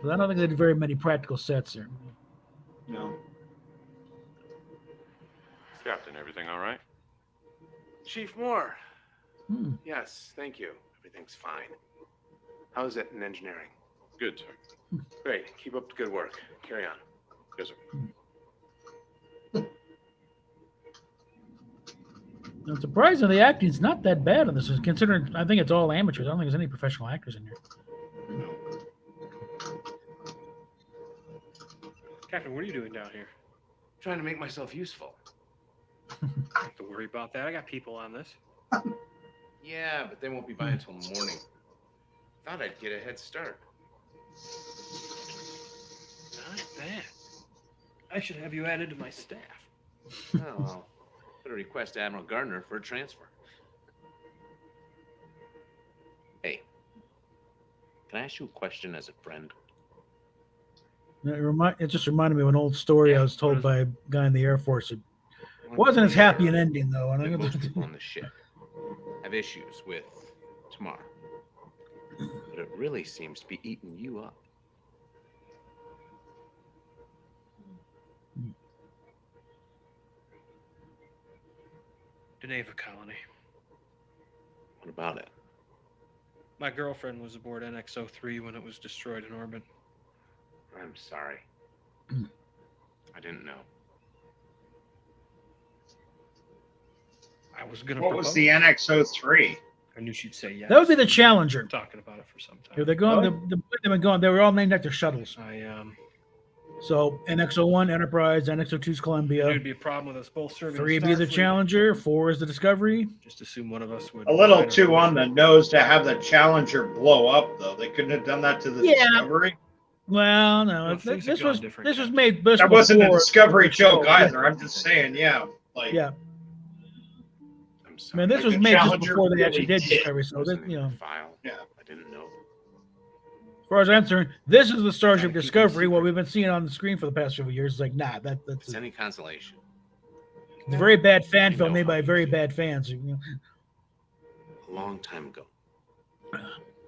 But I don't think they did very many practical sets there. No. Captain, everything all right? Chief Moore. Hmm. Yes, thank you. Everything's fine. How's it in engineering? Good, sir. Great. Keep up the good work. Carry on. Yes, sir. Now, surprisingly, the acting's not that bad on this, considering I think it's all amateurs. I don't think there's any professional actors in here. Captain, what are you doing down here? Trying to make myself useful. Don't have to worry about that. I got people on this. Yeah, but they won't be by until morning. Thought I'd get a head start. Not bad. I should have you added to my staff. Oh, well. Better request Admiral Gardner for a transfer. Hey, can I ask you a question as a friend? It just reminded me of an old story I was told by a guy in the Air Force. It wasn't as happy an ending, though. And I That most think people on the ship have issues with tomorrow. But it really seems to be eating you up. Geneva Colony. What about it? My girlfriend was aboard NX-03 when it was destroyed in orbit. I'm sorry. I didn't know. I was gonna. What was the NX-03? I knew she'd say yes. that would be the Challenger. Been talking about it for some time. If they're going, Really? they've been going. They were all named after shuttles. I So NX-01 Enterprise, NX-02's Columbia. There'd be a problem with us both serving. 3 be the Starfleet. Challenger. 4 is the Discovery. Just assume one of us would. A little sign our too on permission. the nose to have the Challenger blow up, though. They couldn't have done that to the Yeah. Discovery. Well, no, Well, things have this gone was different, this was Captain. made. This That was wasn't a before- Discovery joke either. I'm just saying, yeah. Like, Yeah, I'm I sorry. mean, this Like was the made just Challenger before they really actually did did. Discovery. So Wasn't that in you know, the file. Yeah. I didn't know. as far as I'm concerned, this is the Starship Discovery. What we've been seeing on the screen for the past several years is like, nah, that's It's any consolation. a very bad fan film made by very bad fans. You know? A long time ago,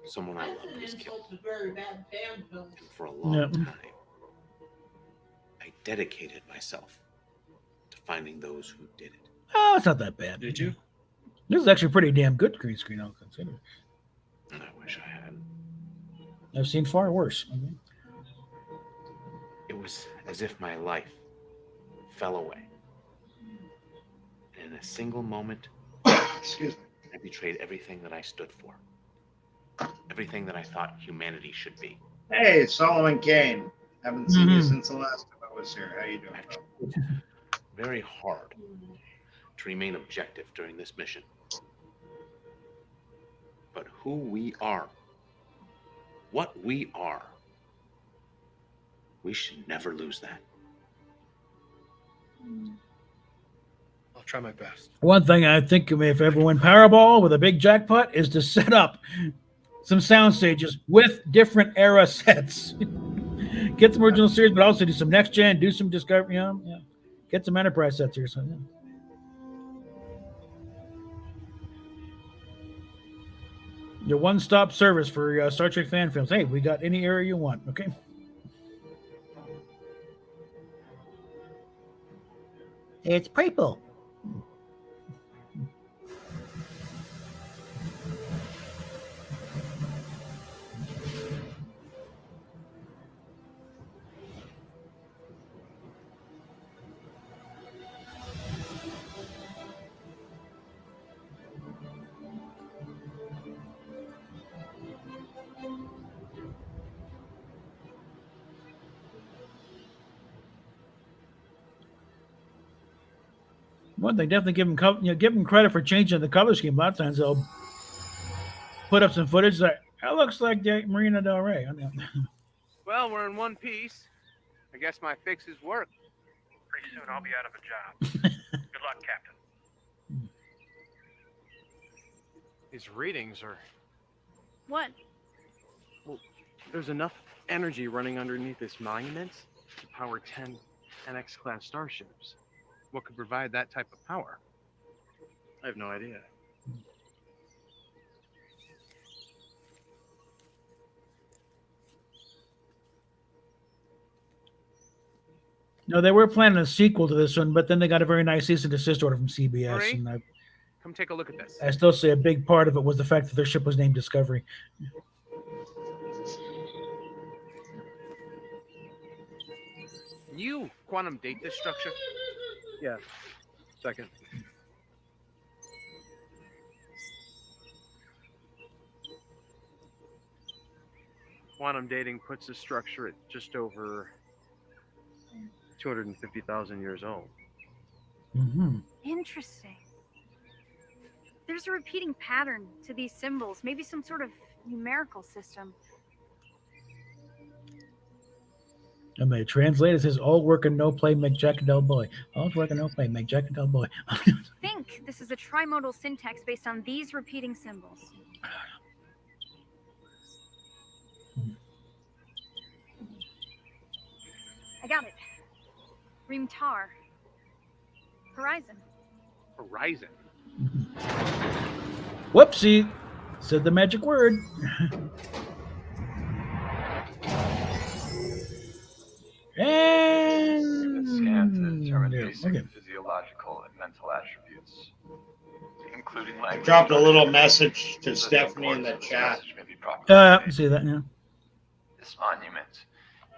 someone I loved was killed. It's a very bad fan film. And for a long time, I dedicated myself to finding those who did it. Oh, it's not that bad. Did you? This is actually a pretty damn good green screen, I'll consider. And I wish I had. I've seen far worse. It was as if my life fell away. And in a single moment, Excuse me. I betrayed everything that I stood for. Everything that I thought humanity should be. Hey, it's Solomon Kane. Haven't seen you since the last time I was here. How you doing, bro? Very hard to remain objective during this mission. But who we are, what we are, we should never lose that. I'll try my best. One thing I think if ever win Powerball with a big jackpot is to set up some sound stages with different era sets. Get some original series, but also do some next gen, do some Discovery, you know, yeah. Get some Enterprise sets here. So, yeah. Your one-stop service for Star Trek fan films. Hey, we got any era you want, okay? It's purple. One thing, definitely give them credit for changing the color scheme. A lot of times they'll put up some footage that looks like Marina Del Rey. Well, we're in one piece. I guess my fixes work. Pretty soon I'll be out of a job. Good luck, Captain. These readings are... What? Well, there's enough energy running underneath this monument to power 10 NX-class starships. What could provide that type of power? I have no idea. No, they were planning a sequel to this one, but then they got a very nice cease and desist order from CBS. Marie, And come take a look at this. I still say a big part of it was the fact that their ship was named Discovery. Can you quantum date this structure? Yeah. Second. Quantum dating puts the structure at just over 250,000 years old. Mm-hmm. Interesting. There's a repeating pattern to these symbols, maybe some sort of numerical system. And they translate it says, all work and no play make Jack a dull boy. All work and no play make Jack a dull boy. I think this is a trimodal syntax based on these repeating symbols. I got it. Reamtar. Horizon. Horizon. Whoopsie. Said the magic word. And Scan to determine basic okay. physiological and mental attributes, including I language. dropped a little message to Stephanie in the chat. See that now. This monument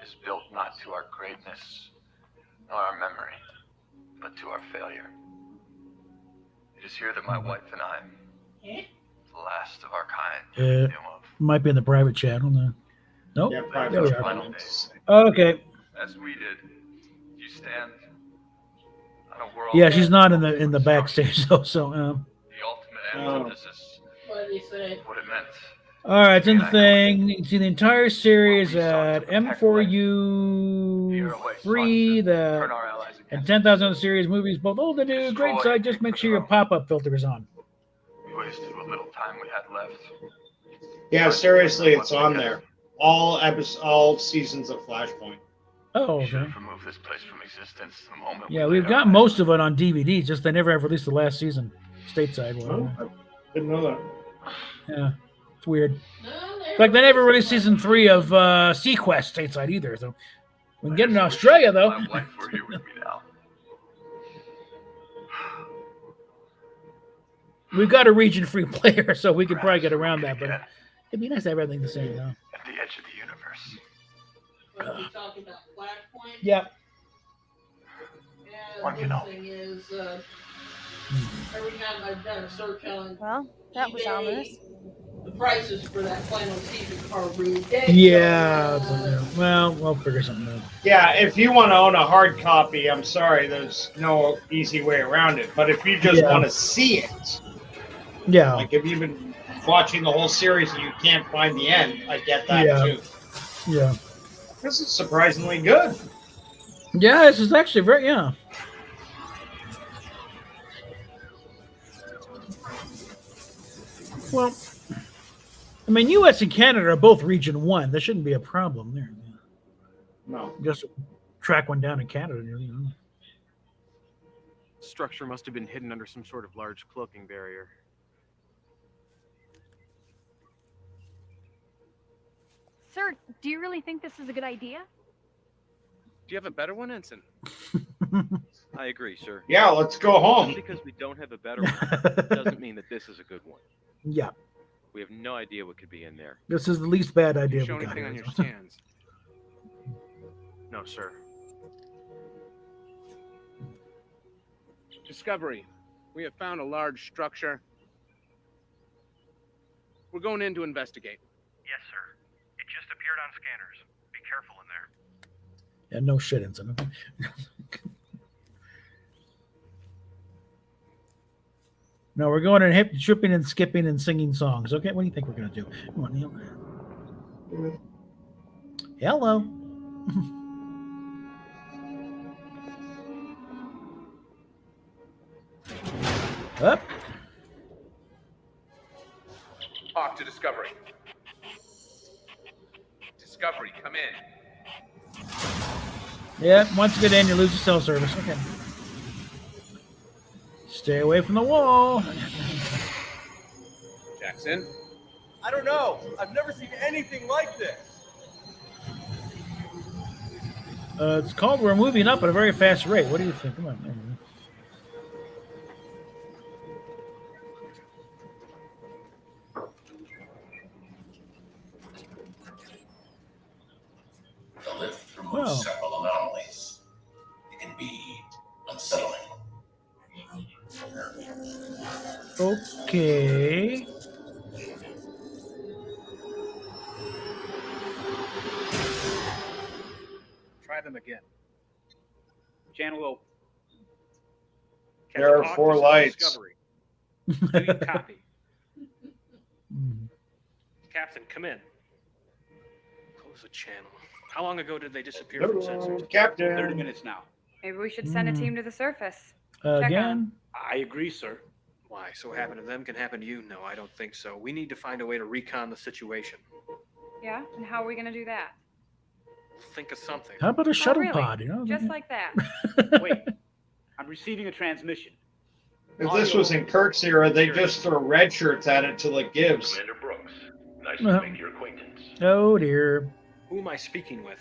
is built not to our greatness nor our memory, but to our failure. It is here that my wife and I, the last of our kind, Might be in the private chat. Hold on. Nope. Yeah, There we our are. final days. Okay. As we did, you stand on a world. Yeah, she's not in the backstage though. So. The ultimate antithesis. What do you say? What it meant. All right, it's in the thing. You can see the entire series at M4U3, and 10,000 other series, movies, both old and new. Great site. Just make sure your pop-up filter is on. We wasted what little time we had left. Yeah, seriously, it's on there. all seasons of Flashpoint. Oh, Should okay. have removed this place from existence the moment. Yeah, we we've laid got our most of it on DVD. Just they never have released the last season, stateside. Well, I didn't know that. yeah, it's weird. In fact, they never released season 3 of Sequest stateside either. So we can get it in Australia though. My wife were here with me now. We've got a region-free player, so we could probably get around that. But it'd be nice to have everything the same though. At the edge of the universe. What are we talking about? Flashpoint? Yeah. Yeah, One can the know. thing is, every time I've done a search on That was eBay, ominous. the prices for that final season are ridiculous. Yeah. Well, we'll figure something out. Yeah, if you want to own a hard copy, I'm sorry, there's no easy way around it. But if you just Yeah. want to see it, Yeah. like if you've been watching the whole series and you can't find the end, I get that Yeah. too. Yeah. This is surprisingly good. Yeah, this is actually very yeah. Well, I mean, U.S. and Canada are both Region 1. There shouldn't be a problem there. No. Just track one down in Canada. You know. Structure must have been hidden under some sort of large cloaking barrier. Sir, do you really think this is a good idea? Do you have a better one, Ensign? I agree, sir. Yeah, let's go home. Just because we don't have a better one doesn't mean that this is a good one. Yeah. We have no idea what could be in there. This is the least bad idea Show we got anything on here. your scans? No, sir. Discovery. We have found a large structure. We're going in to investigate. Yes, sir. It just appeared on scanners. Be careful in there. Yeah, no shit, Ensign. No, we're going and hip tripping and skipping and singing songs. Okay, what do you think we're gonna do? Come on, Neil. Hello. Up. Talk to Discovery. Discovery, come in. Yeah, once you get in, you lose your cell service. Okay. Stay away from the wall. Jackson. I don't know. I've never seen anything like this. It's called We're Moving Up at a Very Fast Rate. What do you think? Come on. The lift removes Well. several anomalies. It can be unsettling. Okay. Try them again. Channel open. There are Captain 4 Hawk, lights. Discovery. Do you copy? Captain, come in. Close the channel. How long ago did they disappear from Hello, sensors? Captain. 30 minutes now. Maybe we should send a team to the surface. Again? I agree, sir. Why? So what happened to them can happen to you? No, I don't think so. We need to find a way to recon the situation. Yeah? And how are we going to do that? Think of something. How about a Oh, shuttle really? pod? You know, Just like that. Wait. I'm receiving a transmission. If this was in Kirk's era, they just throw red shirts at it till it gives. Commander Brooks, nice Uh-huh. to make your acquaintance. Oh dear. Who am I speaking with?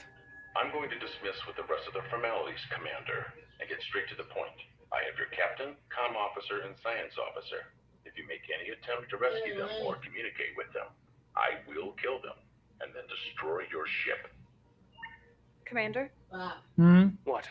I'm going to dismiss with the rest of the formalities, Commander, and get straight to the point. I have your captain, comm officer, and science officer. If you make any attempt to rescue them or communicate with them, I will kill them and then destroy your ship. Commander, What?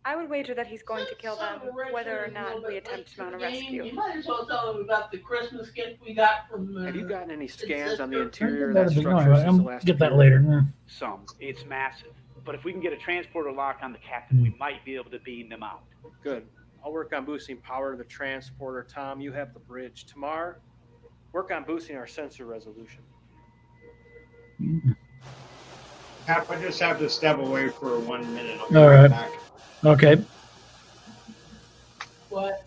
I would wager that he's going to kill them, whether or not we attempt to mount a rescue. You might as well tell them about the Christmas gift we got from. Have you gotten any scans on the interior of That'd that be structure fine. since the I'm last get that appearance? later. Yeah. Some. It's massive. But if we can get a transporter lock on the captain, we might be able to beam them out. Good. I'll work on boosting power to the transporter. Tom, you have the bridge. Tamar, work on boosting our sensor resolution. Cap, I just have to step away for 1 minute. I'll be All right right. back. Okay. What?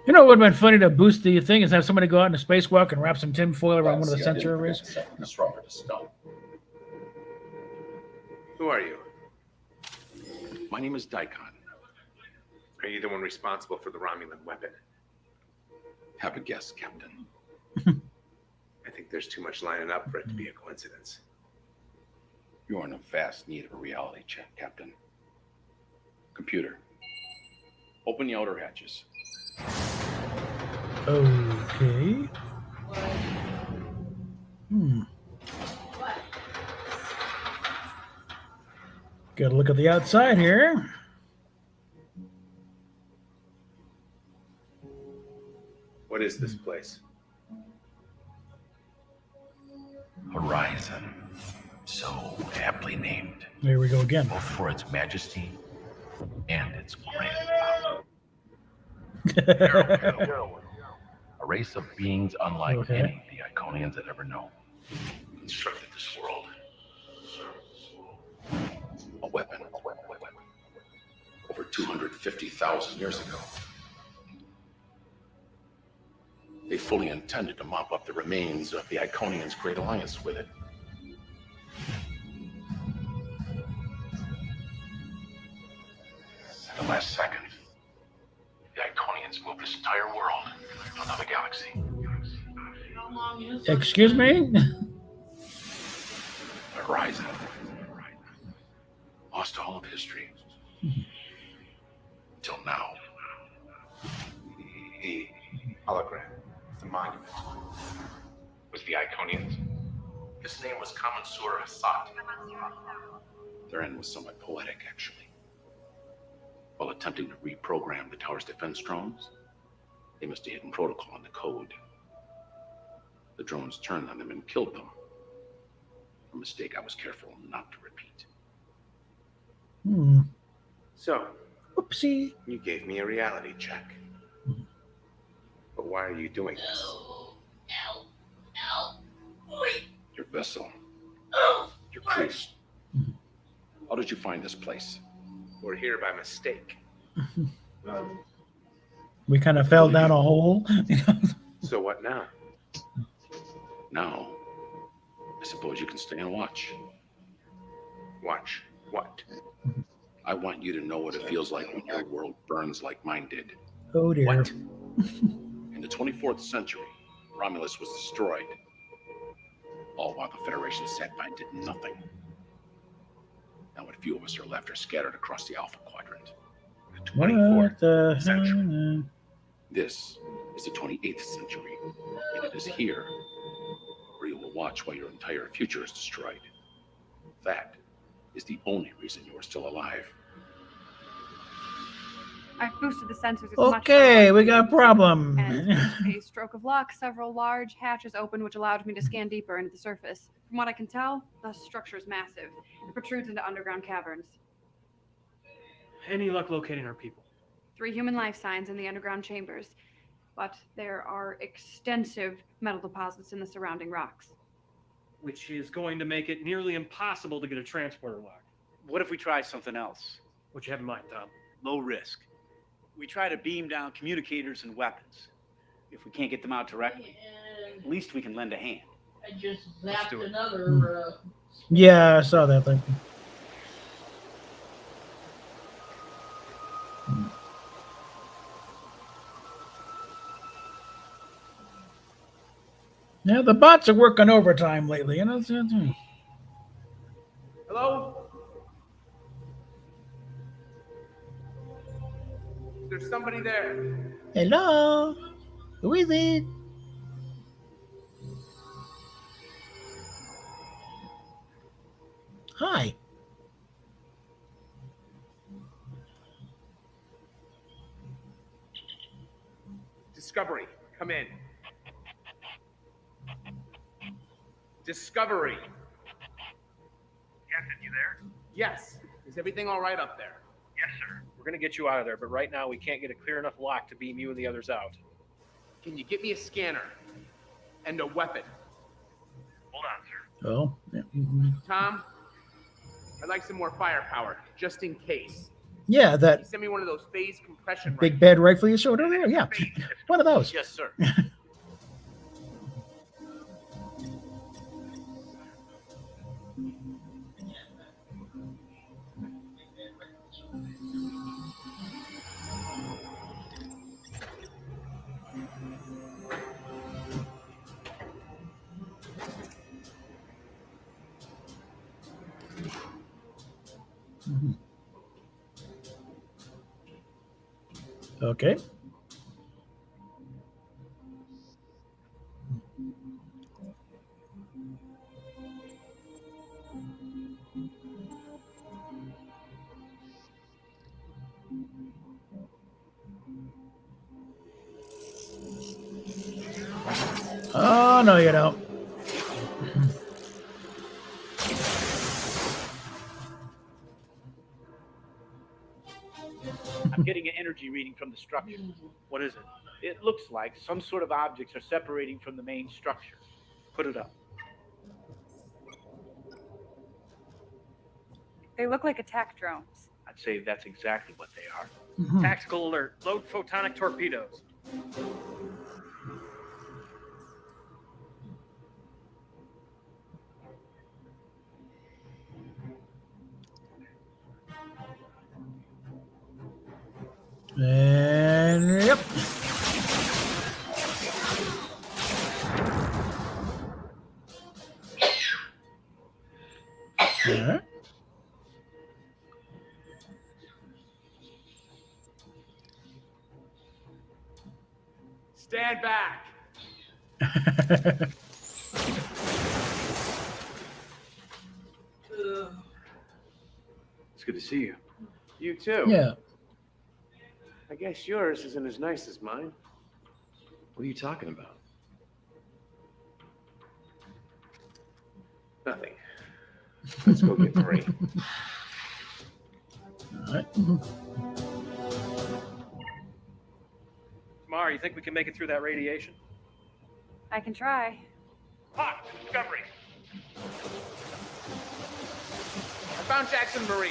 You know what would have been funny to boost the thing is have somebody go out in a spacewalk and wrap some tinfoil around one of the sensor arrays. Who are you? My name is Daikon. Are you the one responsible for the Romulan weapon? Have a guess, Captain. I think there's too much lining up for it to be a coincidence. You are in a vast need of a reality check, Captain. Computer, open the outer hatches. Okay. Got to look at the outside here. What is this place? Horizon. So aptly named. There we go again. Both for its majesty and its grand power. A race of beings unlike any the Iconians had ever known. Constructed this world. A weapon. Over 250,000 years ago. They fully intended to mop up the remains of the Iconians' great alliance with it. At the last second, the Iconians moved this entire world to another galaxy. How long is it? Excuse me? Horizon. Lost all of history. Till now. The hologram, the monument, was the Iconians. His name was Kamensur Hassat. Their end was somewhat poetic, actually. While attempting to reprogram the tower's defense drones, they missed a hidden protocol in the code. The drones turned on them and killed them. A mistake I was careful not to repeat. So, oopsie. You gave me a reality check. But why are you doing this? Your vessel. Your crew. How did you find this place? We're here by mistake. We kind of fell down a hole. So what now? Now, I suppose you can stay and watch. Watch what? I want you to know what it feels like when your world burns like mine did. Oh dear. What? In the 24th century, Romulus was destroyed. All while the Federation sat by and did nothing. Now what few of us are left are scattered across the Alpha Quadrant. The 24th century. This is the 28th century, and it is here where you will watch while your entire future is destroyed. That is the only reason you are still alive. I've boosted the sensors as much Okay, as we got a problem. and a stroke of luck, several large hatches opened, which allowed me to scan deeper into the surface. From what I can tell, the structure is massive. It protrudes into underground caverns. Any luck locating our people? 3 human life signs in the underground chambers, but there are extensive metal deposits in the surrounding rocks. Which is going to make it nearly impossible to get a transporter lock. What if we try something else? What you have in mind, Tom? Low risk. We try to beam down communicators and weapons. If we can't get them out directly, at least we can lend a hand. I just zapped do it. another. Yeah, I saw that thing. Yeah, the bots are working overtime lately. You know. Hello? There's somebody there. Hello. Who is it? Hi. Discovery, come in. Discovery. Captain, you there? Yes. Is everything all right up there? Yes, sir. We're going to get you out of there, but right now we can't get a clear enough lock to beam you and the others out. Can you get me a scanner and a weapon? Hold on, sir. Oh. Yeah. Tom, I'd like some more firepower, just in case. Yeah, that He sent me one of those phase compression big bad rifle you showed earlier. Yeah, one of those. Yes, sir. Okay. Oh, no, you don't. I'm getting an energy reading from the structure. What is it? It looks like some sort of objects are separating from the main structure. Put it up. They look like attack drones. I'd say that's exactly what they are. Tactical alert. Load photonic torpedoes. And yep. All right. Stand back. It's good to see you. You too. Yeah. I guess yours isn't as nice as mine. What are you talking about? Nothing. Let's go get Marie. All right. Tamara, you think we can make it through that radiation? I can try. Hawk, Discovery. I found Jackson and Marie.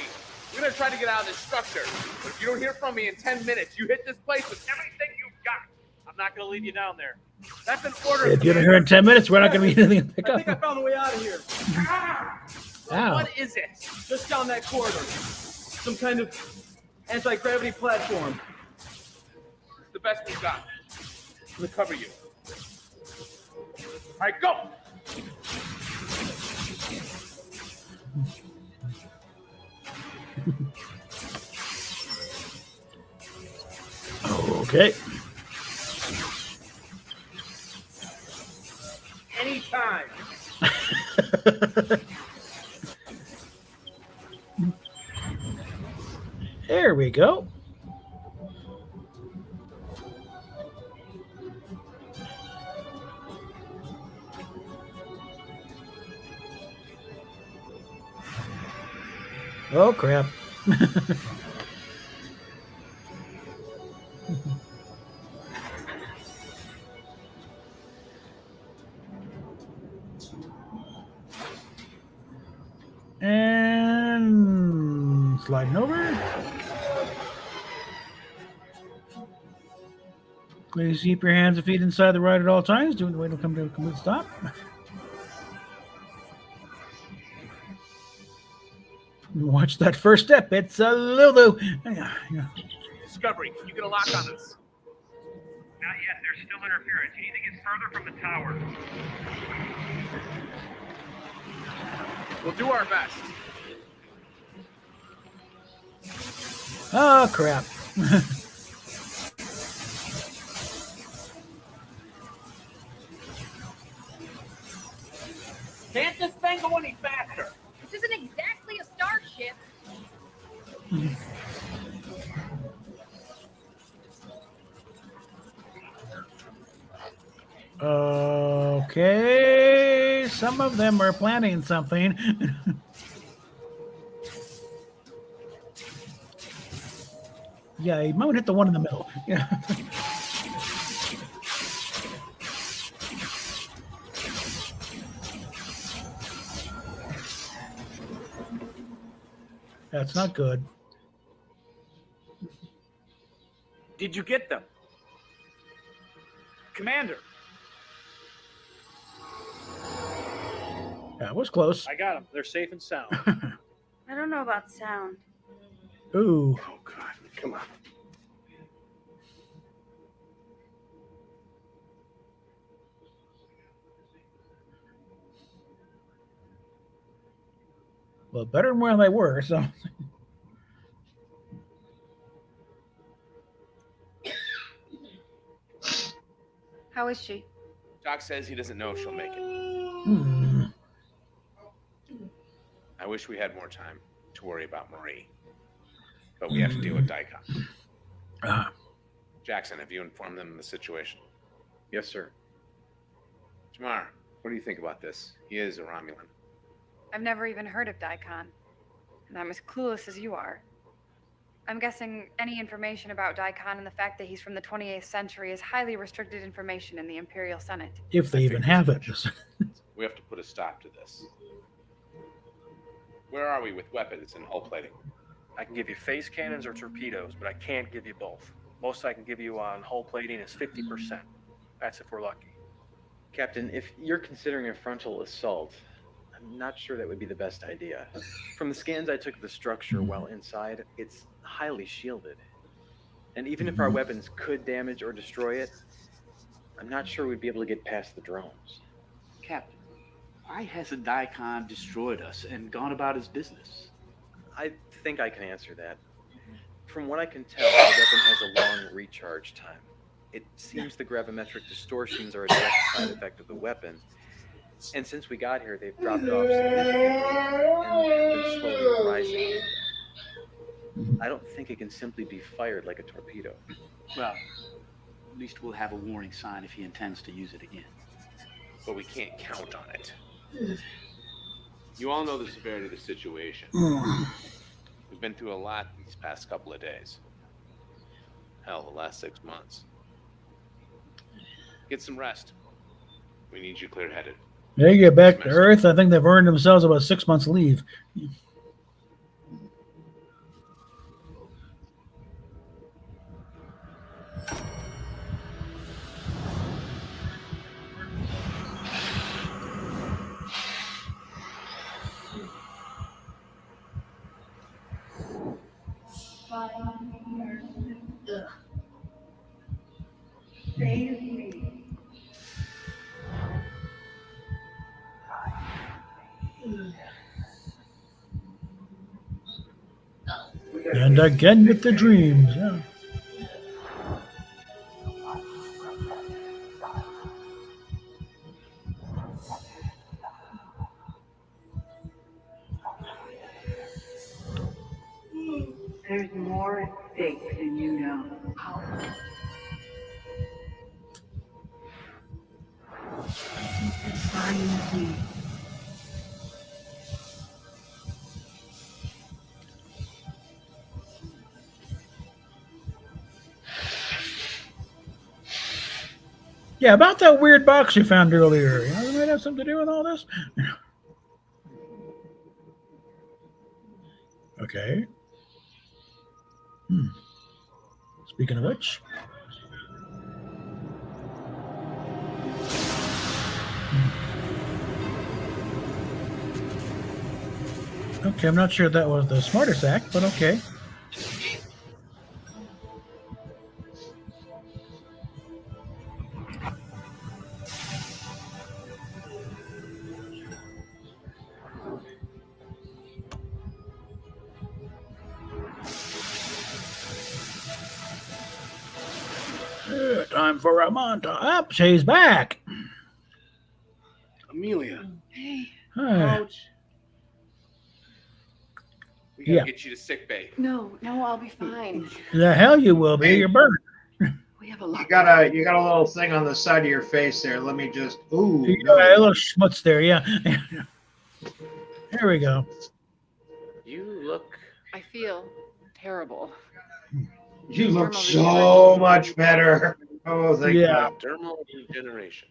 We're gonna try to get out of this structure. But if you don't hear from me in 10 minutes, you hit this place with everything you've got. I'm not going to leave you down there. That's an order. If you're here in 10 minutes, we're not going to be anything to pick I up. think I found the way out of here. Ow. What is it? Just down that corridor. Some kind of anti-gravity platform. It's the best we've got. I'm gonna cover you. All right, go. Okay. Anytime. There we go. Oh, crap. And sliding over. Please keep your hands and feet inside the ride at all times. Doing the way to come to a complete stop. Watch that first step. It's a Lulu. Yeah. Discovery, can you get a lock on us? Not yet. There's still interference. You need to get further from the tower. We'll do our best. Oh, crap. Can't this thing go any faster? This isn't exactly a starship. Okay, some of them are planning something. Yeah, you might hit the one in the middle. Yeah. That's not good. Did you get them? Commander. That was close. I got them. They're safe and sound. I don't know about sound. Ooh. Oh, God. Come on. Well, better than where they were, so. How is she? Doc says he doesn't know if she'll make it. Hmm. I wish we had more time to worry about Marie. But we have to deal with Daikon. Jackson, have you informed them of the situation? Yes, sir. Jamar, what do you think about this? He is a Romulan. I've never even heard of Daikon, and I'm as clueless as you are. I'm guessing any information about Daikon and the fact that he's from the 28th century is highly restricted information in the Imperial Senate. If they even have it. We have to put a stop to this. Where are we with weapons and hull plating? I can give you phase cannons or torpedoes, but I can't give you both. Most I can give you on hull plating is 50%. That's if we're lucky. Captain, if you're considering a frontal assault, I'm not sure that would be the best idea. From the scans I took of the structure while inside, it's highly shielded. And even if our weapons could damage or destroy it, I'm not sure we'd be able to get past the drones. Captain, why hasn't Daikon destroyed us and gone about his business? I think I can answer that. From what I can tell, the weapon has a long recharge time. It seems the gravimetric distortions are a direct side effect of the weapon. And since we got here, they've dropped off significantly and been slowly rising. I don't think it can simply be fired like a torpedo. Well, at least we'll have a warning sign if he intends to use it again. But we can't count on it. You all know the severity of the situation. We've been through a lot these past couple of days. Hell, the last 6 months. Get some rest. We need you clear-headed. They get back to Earth. I think they've earned themselves about 6 months leave. And again with the dreams. Yeah. There's more at stake than you know. Find me. Yeah, about that weird box you found earlier. You know, it might have something to do with all this. Okay. Speaking of which. Okay, I'm not sure that was the smartest act, but okay. Time for a montage. Up, she's back. Amelia. Hey. Hi. Ouch. We gotta get you to sick bay. No, I'll be fine. The hell you will be. You're burned. We have a lot. You got a little thing on the side of your face there. Let me just. Ooh. You got a little schmutz there, yeah. There we go. You look. I feel terrible. You look so much better. Oh, thank God. Dermal regeneration.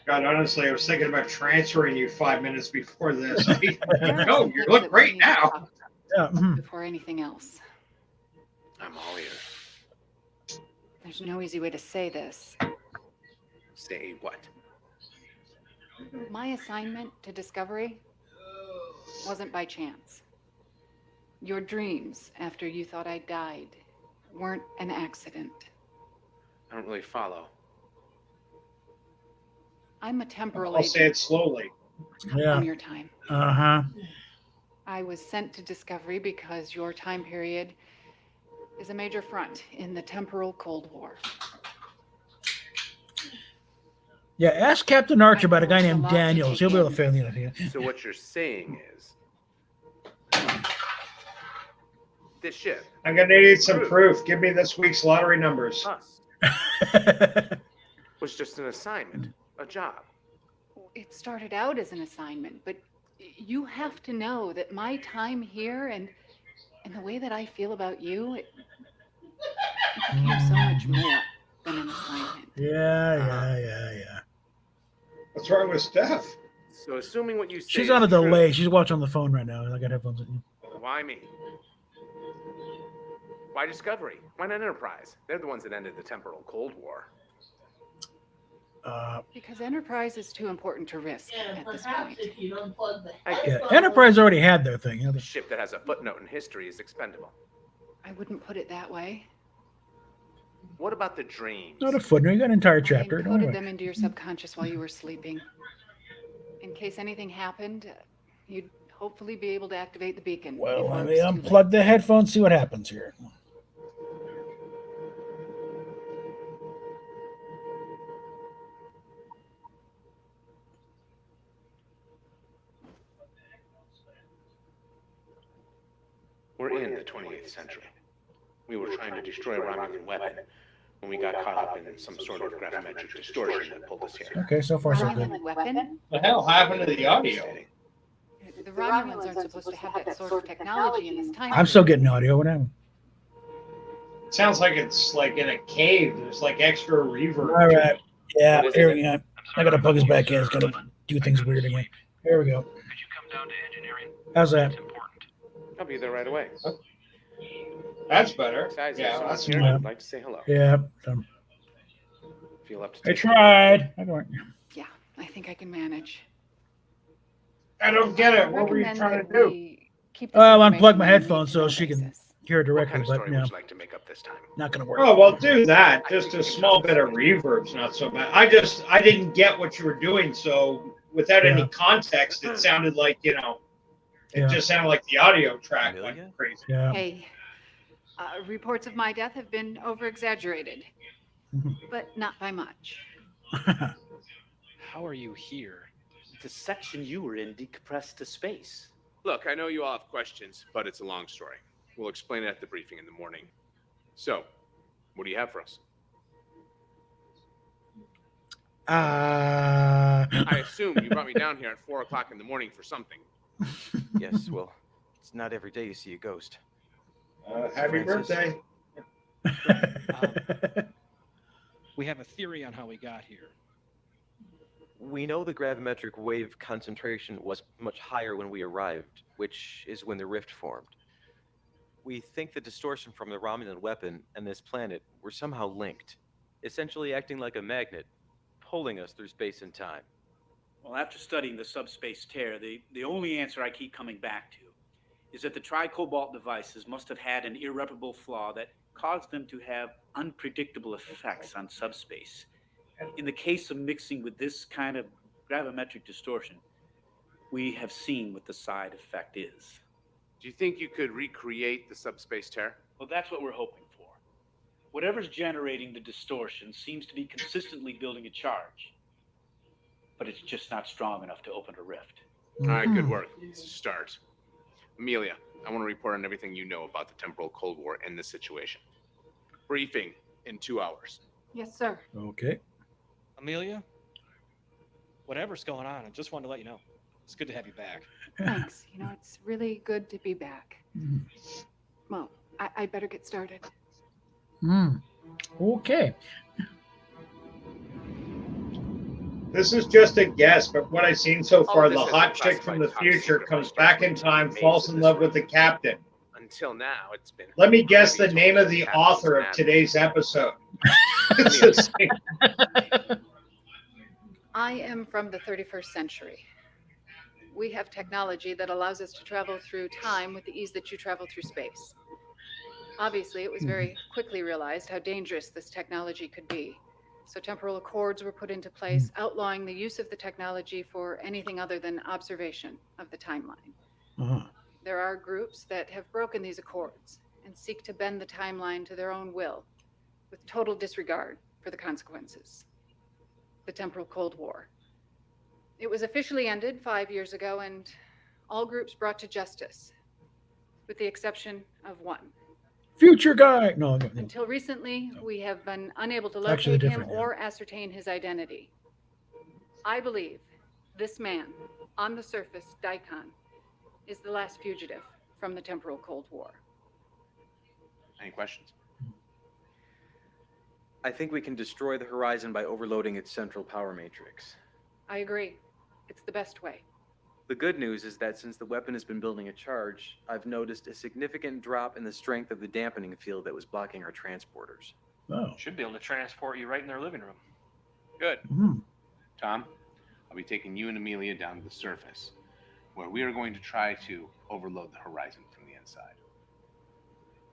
God, honestly, I was thinking about transferring you 5 minutes before this. No, you look great now. Yeah. Before anything else. I'm all ears. There's no easy way to say this. Say what? My assignment to Discovery wasn't by chance. Your dreams after you thought I died weren't an accident. I don't really follow. I'm a temporal I'll say agent it slowly. Yeah. on your time. Uh-huh. I was sent to Discovery because your time period is a major front in the temporal Cold War. Yeah, ask Captain Archer about a guy named Daniels. He'll be able to fill you in. So what you're saying is, this ship, I'm gonna need some proof. Give me this week's lottery numbers. us, was just an assignment, a job. It started out as an assignment, but you have to know that my time here and the way that I feel about you, it became so much more than an assignment. Yeah. What's wrong with Steph? So assuming what you say She's is on a true, delay. She's watching on the phone right now. I got headphones in. why me? Why Discovery? Why not Enterprise? They're the ones that ended the temporal Cold War. Because Enterprise is too important to risk And at this perhaps point. if you'd unplug the I get Yeah, headphones- Enterprise already had their thing. You know, A ship that has a footnote in history is expendable. I wouldn't put it that way. What about the dreams? not a footnote. You got an entire I chapter. Don't encoded worry. them into your subconscious while you were sleeping. In case anything happened, you'd hopefully be able to activate the beacon. Well, before let it me was too late. unplug the headphones, see what happens here. We're in the 28th century. We were trying to destroy a Romulan weapon when we got caught up in some sort of gravimetric distortion that pulled us here. Okay, so far so good. Romulan weapon? The hell happened to the audio? The Romulans aren't supposed to have that sort of technology in this time. I'm still getting audio. What happened? Sounds like it's like in a cave. There's like extra reverb. All right. Yeah, What is here it? we go. I gotta plug this back in. It's gonna do things weird again. Here we go. How's that? I'll be there right away. That's better. Besides, Yeah, there's someone that's here and I'd like to say hello. Yeah. Feel up to I take tried. I don't. Yeah, I think I can manage. I don't get it. What were you Recommend trying that to do? we keep this I'll information unplug my on a headphones so need-to-know she can basis. hear it What directly, kind of but story yeah, would you like to make up this time? not gonna work. Oh, well, do that. Just a small bit of reverb's not so bad. I didn't get what you were doing, so without Yeah. any context, it sounded like, it Yeah. just sounded like the audio track went crazy. Yeah. Hey, reports of my death have been over-exaggerated, but not by much. How are you here? The section you were in decompressed to space. Look, I know you all have questions, but it's a long story. We'll explain it at the briefing in the morning. So, what do you have for us? I assume you brought me down here at 4 o'clock in the morning for something. Yes, well, it's not every day you see a ghost. Happy Francis. birthday. We have a theory on how we got here. We know the gravimetric wave concentration was much higher when we arrived, which is when the rift formed. We think the distortion from the Romulan weapon and this planet were somehow linked, essentially acting like a magnet, pulling us through space and time. Well, after studying the subspace tear, the only answer I keep coming back to is that the Tri-Cobalt devices must have had an irreparable flaw that caused them to have unpredictable effects on subspace. In the case of mixing with this kind of gravimetric distortion, we have seen what the side effect is. Do you think you could recreate the subspace tear? Well, that's what we're hoping for. Whatever's generating the distortion seems to be consistently building a charge, but it's just not strong enough to open a rift. All right, good work. It's a start. Amelia, I want to report on everything you know about the temporal Cold War and this situation. Briefing in 2 hours. Yes, sir. Okay. Amelia, whatever's going on, I just wanted to let you know. It's good to have you back. Thanks. It's really good to be back. Well, I better get started. Okay. This is just a guess, but what I've seen so far, this the is hot a chick from the classified top future secret comes project back in time, made falls to in this love with world. the captain. A Until now, it's been. Let me guess the name of the author of today's episode. It's the same. I am from the 31st century. We have technology that allows us to travel through time with the ease that you travel through space. Obviously, it was very quickly realized how dangerous this technology could be. So temporal accords were put into place, outlawing the use of the technology for anything other than observation of the timeline. There are groups that have broken these accords and seek to bend the timeline to their own will, with total disregard for the consequences. The Temporal Cold War. It was officially ended 5 years ago, and all groups brought to justice, with the exception of one. Future guy. No. Until recently, we have been unable to Actually, locate him different, yeah. or ascertain his identity. I believe this man, on the surface, Daikon, is the last fugitive from the Temporal Cold War. Any questions? I think we can destroy the Horizon by overloading its central power matrix. I agree. It's the best way. The good news is that since the weapon has been building a charge, I've noticed a significant drop in the strength of the dampening field that was blocking our transporters. Oh. Should be able to transport you right in their living room. Good. Tom, I'll be taking you and Amelia down to the surface, where we are going to try to overload the Horizon from the inside.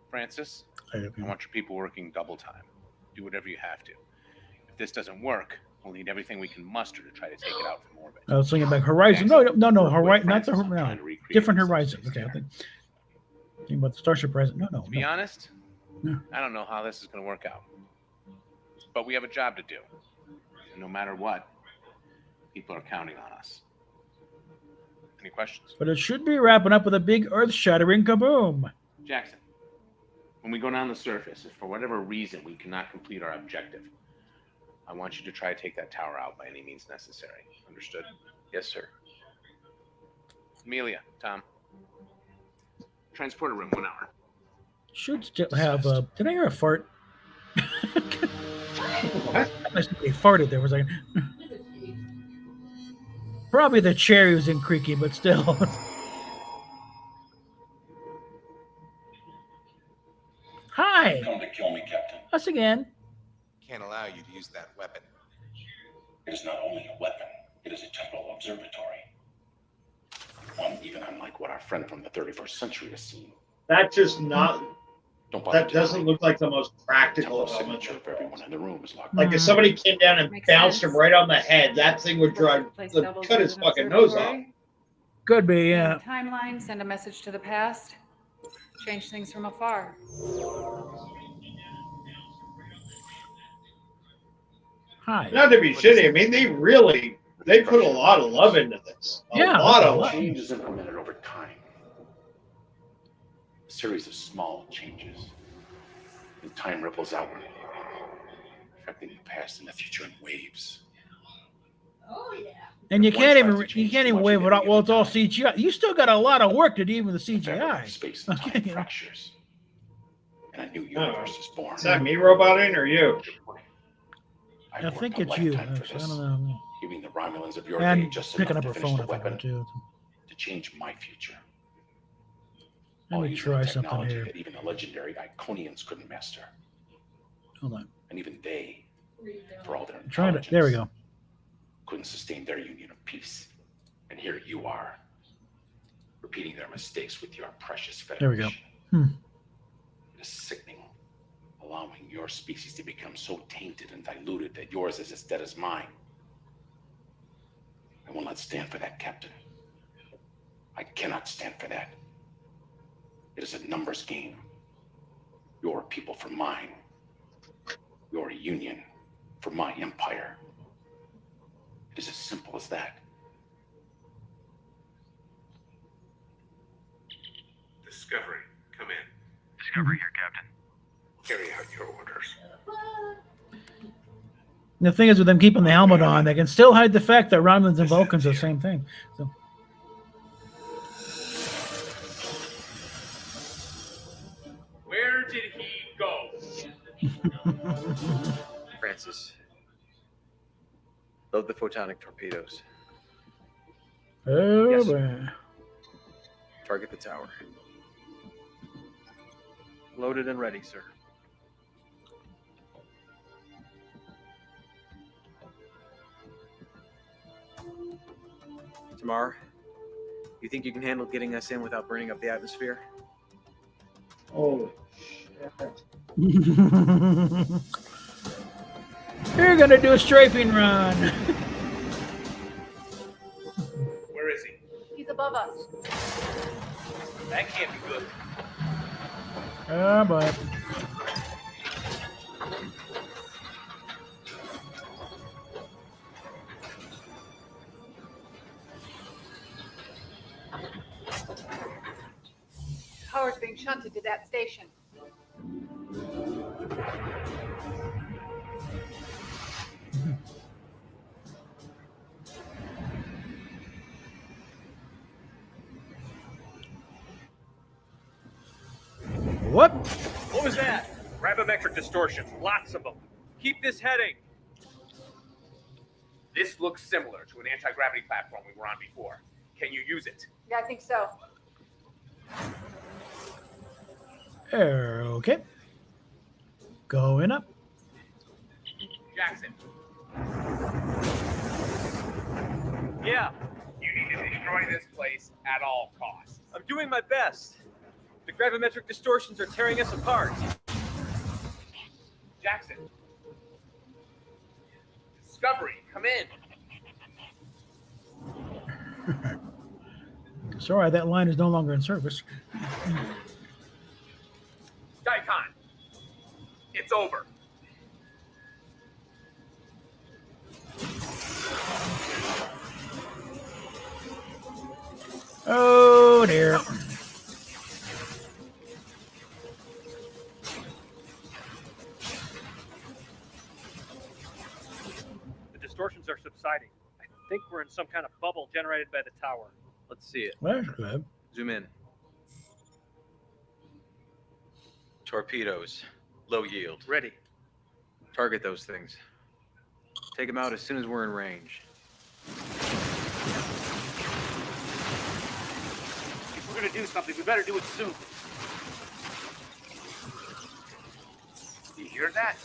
Francis, I want your people working double time. Do whatever you have to. If this doesn't work, we'll need everything we can muster to try to take it out from orbit. I was thinking back Horizon. No, Horizon, not the no, different Horizon. Okay, I think thinking about the Starship Horizon. No. To be honest, I don't know how this is going to work out. But we have a job to do. And no matter what, people are counting on us. Any questions? But it should be wrapping up with a big earth-shattering kaboom. Jackson, when we go down the surface, if for whatever reason we cannot complete our objective, I want you to try to take that tower out by any means necessary. Understood? Yes, sir. Amelia, Tom. Transporter room, 1 hour. Should still have. Did I hear a fart? What? They farted there for a second. Probably the cherry was in creaky, but still. Hi. Come to kill me, Captain. Us again. Can't allow you to use that weapon. It is not only a weapon, it is a temporal observatory. One even unlike what our friend from the 31st century has seen. That's just not. Don't bother That doesn't look like the most practical Temporal element. signature for everyone in the room is locked. Like if somebody came down and bounced him right on the head, that thing would cut his fucking nose off. Could be, yeah. Timeline, send a message to the past, change things from afar. Hi. Not to be shitty, I mean they put a lot of love into this. A lot of love. Change is implemented over time. A series of small changes. And time ripples outward, affecting the past and the future in waves. Oh yeah. And you can't even wave it out. Well, it's all CGI. You still got a lot of work to do with the CGI. Space and time fractures. And a new universe is born. Is that me roboting or you? I think it's you. I don't know. Giving the Romulans of your And day just picking enough up to her finish phone the up there weapon too. to change my future. Let All me using try the something technology here. that even the legendary Iconians couldn't master. Hold on. And even they, for all their I'm trying to. intelligence, There we go. couldn't sustain their union of peace. And here you are, repeating their mistakes with your precious There we federation. go. It is sickening, allowing your species to become so tainted and diluted that yours is as dead as mine. I will not stand for that, Captain. I cannot stand for that. It is a numbers game. Your people for mine. Your union for my empire. It is as simple as that. Discovery, come in. Discovery here, Captain. Carry out your orders. And the thing is, with them keeping the helmet on, they can still hide the fact that Romulans and Vulcans are the same thing. So. Where did he go? Francis. Load the photonic torpedoes. Oh, Yes. boy. Target the tower. Loaded and ready, sir. Tamar, you think you can handle getting us in without burning up the atmosphere? Oh, You're gonna do a strafing run. Where is he? He's above us. That can't be good. Oh boy. Power's being shunted to that station. What? What was that? Gravimetric distortion. Lots of them. Keep this heading. This looks similar to an anti-gravity platform we were on before. Can you use it? Yeah, I think so. Okay. Going up. Jackson, Yeah, you need to destroy this place at all costs. I'm doing my best. The gravimetric distortions are tearing us apart. Jackson. Discovery, come in. Sorry, that line is no longer in service. Daikon, it's over. Oh dear. The distortions are subsiding. I think we're in some kind of bubble generated by the tower. Let's see it. That's good. Zoom in. Torpedoes. Low yield. Ready. Target those things. Take them out as soon as we're in range. If we're gonna do something, we better do it soon. You hear that?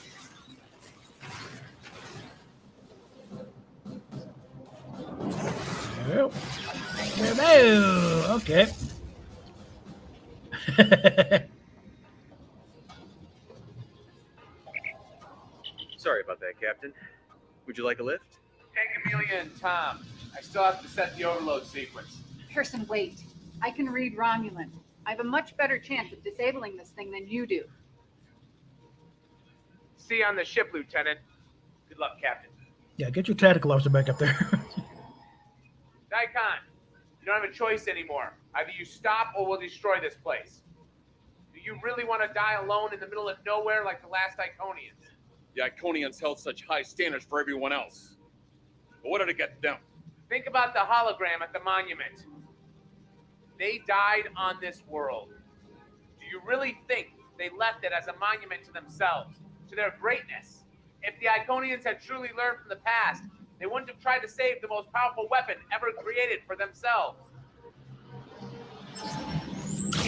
Yep. Okay. Sorry about that, Captain. Would you like a lift? Take Amelia and Tom. I still have to set the overload sequence. Pearson, wait. I can read Romulan. I have a much better chance of disabling this thing than you do. See you on the ship, Lieutenant. Good luck, Captain. Yeah, get your tactical officer back up there. Daikon, you don't have a choice anymore. Either you stop or we'll destroy this place. Do you really want to die alone in the middle of nowhere like the last Iconians? The Iconians held such high standards for everyone else. But what did it get them? Think about the hologram at the monument. They died on this world. Do you really think they left it as a monument to themselves, to their greatness? If the Iconians had truly learned from the past, they wouldn't have tried to save the most powerful weapon ever created for themselves.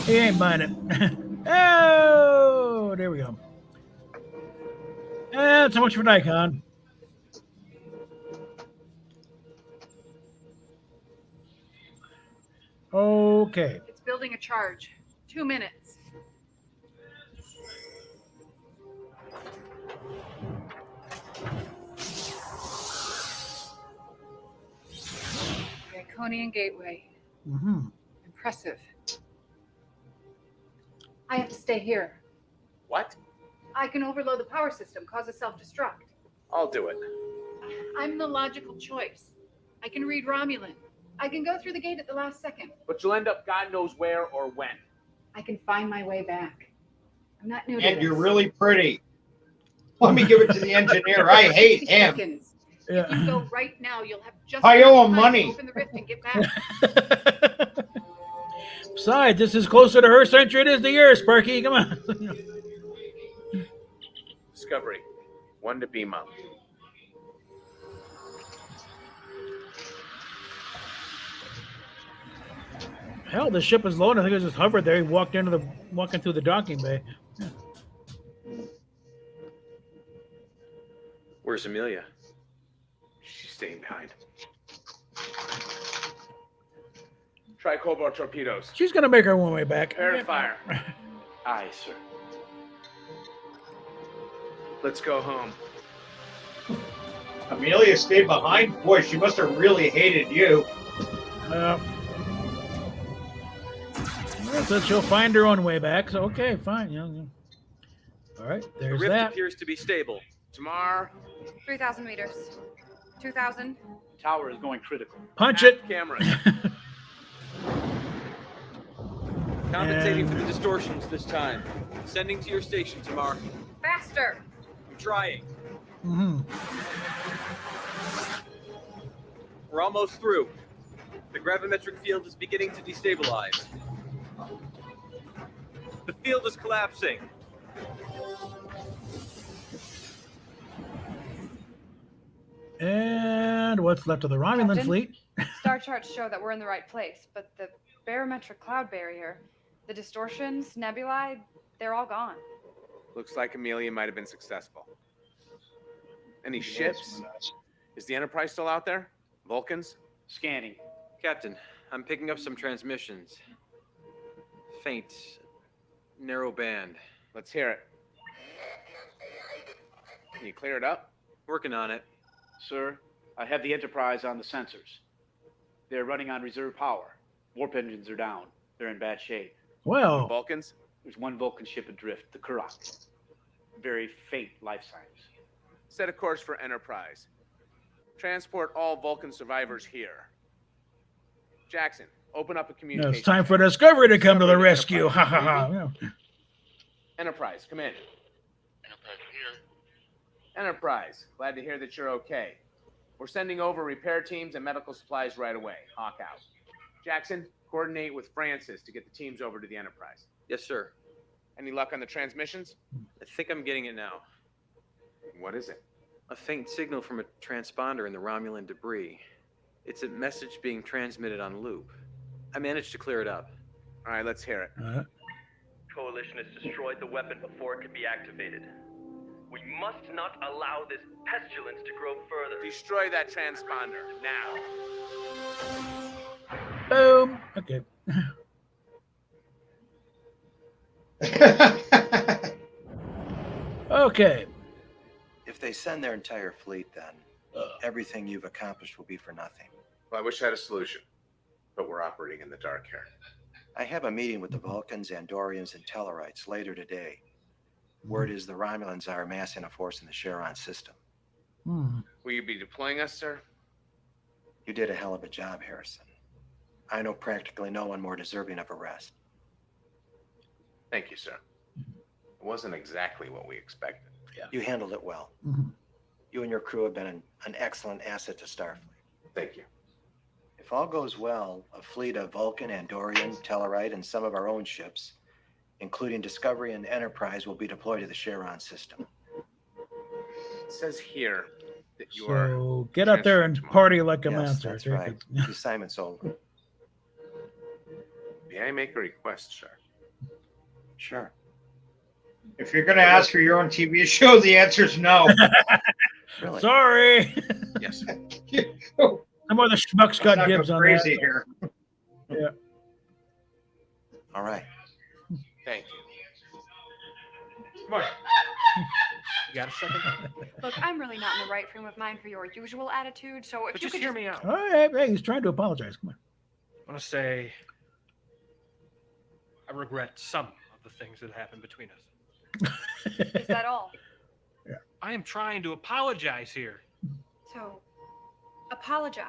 He ain't buying it. Oh, there we go. And so much for Daikon. Okay. It's building a charge. 2 minutes. The Iconian Gateway. Mm-hmm. Impressive. I have to stay here. What? I can overload the power system, cause a self-destruct. I'll do it. I'm the logical choice. I can read Romulan. I can go through the gate at the last second. But you'll end up God knows where or when. I can find my way back. I'm not new to And this. you're really pretty. Let me give it to the engineer. I hate 60 him. seconds. If you go right now, you'll have just I enough owe him time to money. open the rift and get back. Besides, this is closer to her century than it is to yours, Sparky. Come on. Discovery. One to beam up. Hell, the ship is low, and I think it just hovered there. He walked into the through the docking bay. Where's Amelia? She's staying behind. Try Cobalt torpedoes. She's gonna make her one way back. Prepare to fire. Aye, sir. Let's go home. Amelia stayed behind? Boy, she must have really hated you. So she'll find her own way back. So okay, fine. All right, The there's rift that. appears to be stable. Tamar. 3,000 meters. 2,000. Tower is going critical. Punch it. Cameras. Compensating for the distortions this time. Sending to your station, Tamar. Faster. I'm trying. Mm-hmm. We're almost through. The gravimetric field is beginning to destabilize. The field is collapsing. And what's left of the Romulan Captain? fleet? Star charts show that we're in the right place, but the barometric cloud barrier, the distortions, nebulae, they're all gone. Looks like Amelia might have been successful. Any ships? Is the Enterprise still out there? Vulcans? Scanning. Captain, I'm picking up some transmissions. Faint, narrow band. Let's hear it. Can you clear it up? Working on it. Sir, I have the Enterprise on the sensors. They're running on reserve power. Warp engines are down. They're in bad shape. Well, Vulcans? There's one Vulcan ship adrift, the Kurok. Very faint life signs. Set a course for Enterprise. Transport all Vulcan survivors here. Jackson, open up a communication. it's time for Discovery to come to the rescue. Ha ha ha. Enterprise, come in. Enterprise, glad to hear that you're okay. We're sending over repair teams and medical supplies right away. Hawk out. Jackson, coordinate with Francis to get the teams over to the Enterprise. Yes, sir. Any luck on the transmissions? I think I'm getting it now. What is it? A faint signal from a transponder in the Romulan debris. It's a message being transmitted on loop. I managed to clear it up. All right, let's hear it. Coalition has destroyed the weapon before it can be activated. We must not allow this pestilence to grow further. Destroy that transponder, now. Boom. Okay. Okay. If they send their entire fleet, then everything you've accomplished will be for nothing. Well, I wish I had a solution, but we're operating in the dark here. I have a meeting with the Vulcans, Andorians, and Tellarites later today. Word is the Romulans are amassing a force in the Charon system. Will you be deploying us, sir? You did a hell of a job, Harrison. I know practically no one more deserving of arrest. Thank you, sir. It wasn't exactly what we expected. You handled it well. You and your crew have been an excellent asset to Starfleet. Thank you. If all goes well, a fleet of Vulcan, Andorian, Tellarite, and some of our own ships, including Discovery and Enterprise, will be deployed to the Charon system. It says here that you are. So get out there and party like a Yes, monster. that's right. The assignment's over. May I make a request, sir? Sure. If you're going to ask for your own TV show, the answer is no. Really? Sorry. Yes. No more the schmucks got Let's not go dibs on crazy that. here. Yeah. All right. Thank you. Come on. You got a second? Look, I'm really not in the right frame of mind for your usual attitude, so if But you just could hear me out. All right. Hey, he's trying to apologize. Come on. I want to say I regret some of the things that happened between us. Is that all? I am trying to apologize here. So, apologize,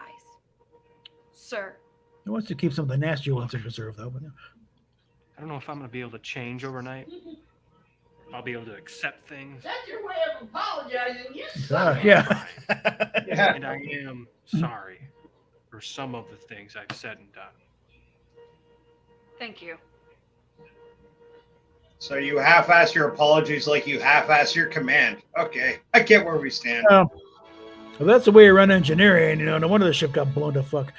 sir. He wants to keep some of the nasty ones in reserve, though. But I don't know if I'm going to be able to change overnight. I'll be able to accept things. That's your way of apologizing. You suck. yeah. And I am sorry for some of the things I've said and done. Thank you. So you half-ass your apologies like you half-ass your command. Okay, I get where we stand. Well, that's the way you run engineering. You know, no wonder the ship got blown to fuck.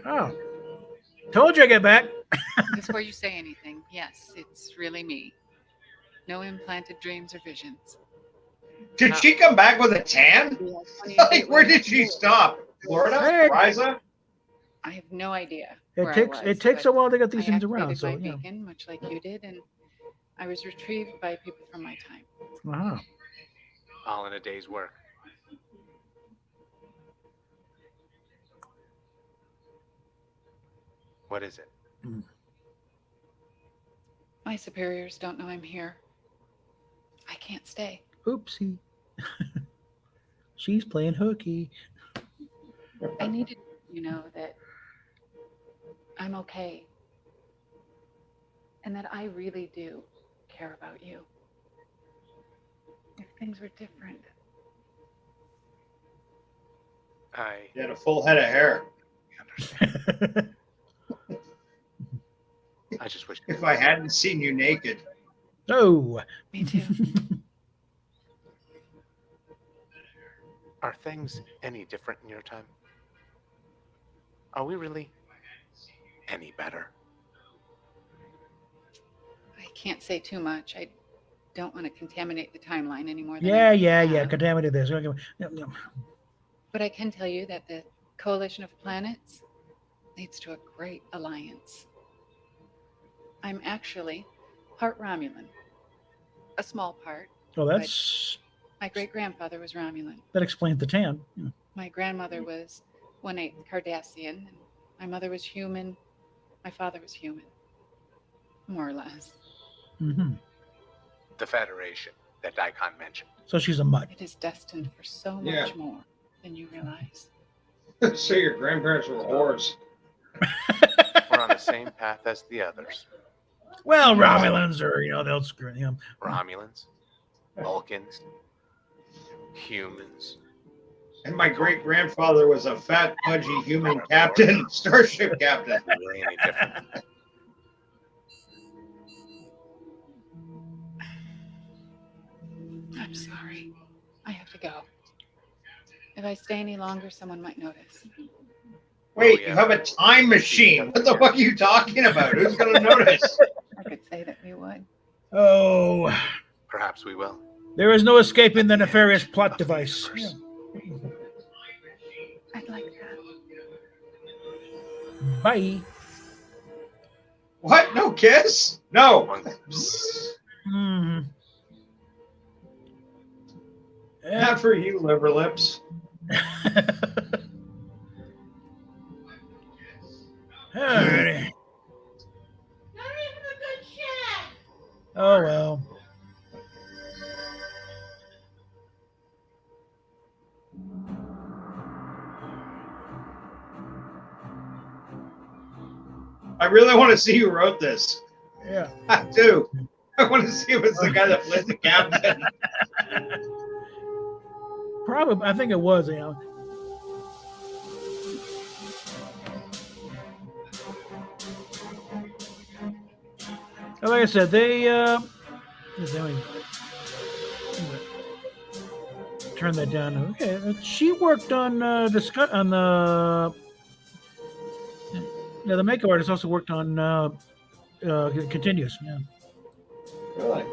Oh. Told you I'd get back. Before you say anything, yes, it's really me. No implanted dreams or visions. Did she come back with a tan? Like, where did she stop? Florida? Hey. Riza? I have no idea. It where I takes was, it takes a but while to get these I things around. activated So my beacon, much like you did, and I was retrieved by people from my time. Uh-huh. All in a day's work. What is it? My superiors don't know I'm here. I can't stay. Oopsie. She's playing hooky. I needed you know that I'm okay. And that I really do care about you. If things were different. You had a full head of hair. I just wish. If I hadn't seen you naked. Oh. Me too. Are things any different in your time? Are we really any better? I can't say too much. I don't want to contaminate the timeline any more than Yeah. Contaminated this. Okay. Yep. But I can tell you that the coalition of planets leads to a great alliance. I'm actually part Romulan. A small part. Oh, that's My great-grandfather was Romulan. that explains the tan. Yeah. My grandmother was 1/8 Cardassian. And my mother was human. My father was human. More or less. Mm-hmm. The Federation that Daikon mentioned. So she's a mutt. It is destined for so Yeah. much more than you realize. So your grandparents were whores. We're on the same path as the others. Well, Romulans are, they'll screw you. Romulans, Vulcans, humans. And my great grandfather was a fat, pudgy human captain, starship captain. Really any different? I'm sorry. I have to go. If I stay any longer, someone might notice. Wait, you have a time machine. What the fuck are you talking about? Who's going to notice? I could say that we would. Oh, Perhaps we will. there is no escaping the nefarious plot device. I'd like that. Bye. What? No kiss? No. Hmm. Not for you, liver lips. Alrighty. Oh well. I really want to see who wrote this. Yeah. I do. I want to see if it's the guy that played the captain. Probably, I think it was. Like I said, they let me turn that down. Okay, she worked on the the makeup artist also worked on Continuous. Yeah, Really?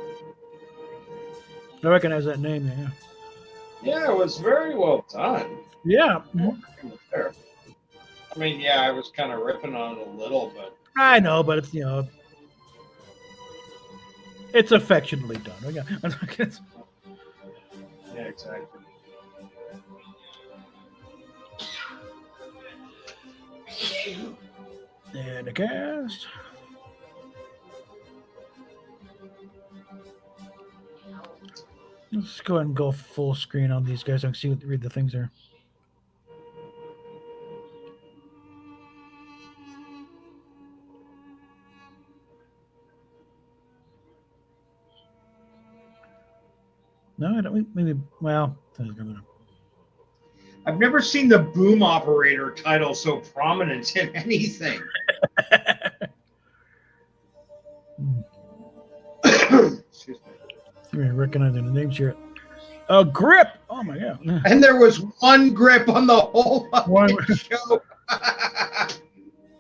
I recognize that name. Yeah. Yeah, it was very well done. Yeah. There. I mean, yeah, I was kind of ripping on it a little, but I know, but it's it's affectionately done. Okay. yeah, exactly. And the cast. Let's go ahead and go full screen on these guys so I can read the things there. No, I don't. Maybe. Well, I've never seen the boom operator title so prominent in anything. Excuse me. You're recognizing the names here. A grip. Oh my god. And there was one grip on the whole fucking show.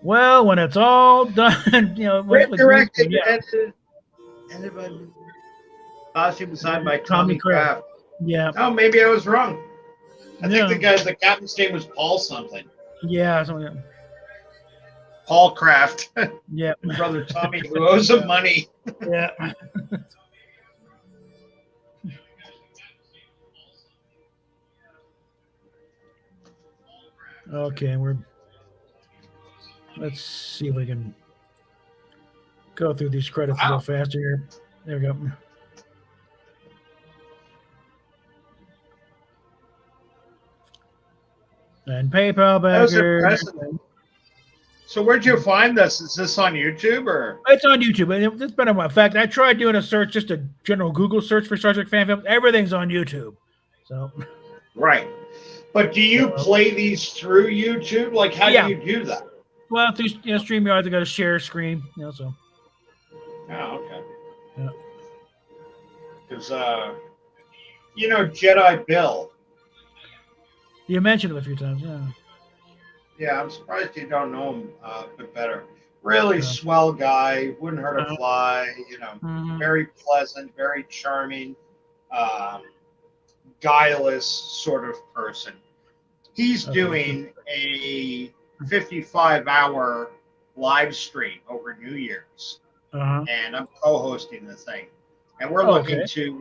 Well, when it's all done, Directed, edited, Costume designed by Tommy Tommy Kraft. Yeah. Oh, maybe I was wrong. I Yeah. think the captain's name was Paul something. Yeah. Something like that. Paul Kraft. Yeah. Brother Tommy who owes him money. Yeah. Okay, let's see if we can go through these credits a little faster here. There we go. And PayPal That was backer. impressive. So where'd you find this? Is this on YouTube or? It's on YouTube. And it's been a while. In fact, I tried doing a search, just a general Google search for Star Trek fan films. Everything's on YouTube. So. Right. But do you play these through YouTube? Like, how Yeah. do you do that? Well, through StreamYard, they got to share screen. So. Oh, okay. Yeah. Because, Jedi Bill. You mentioned it a few times. Yeah. Yeah, I'm surprised you don't know him a bit better. Really swell guy, wouldn't hurt a fly, very pleasant, very charming, guileless sort of person. He's doing a 55-hour live stream over New Year's, and I'm co-hosting the thing. And we're looking to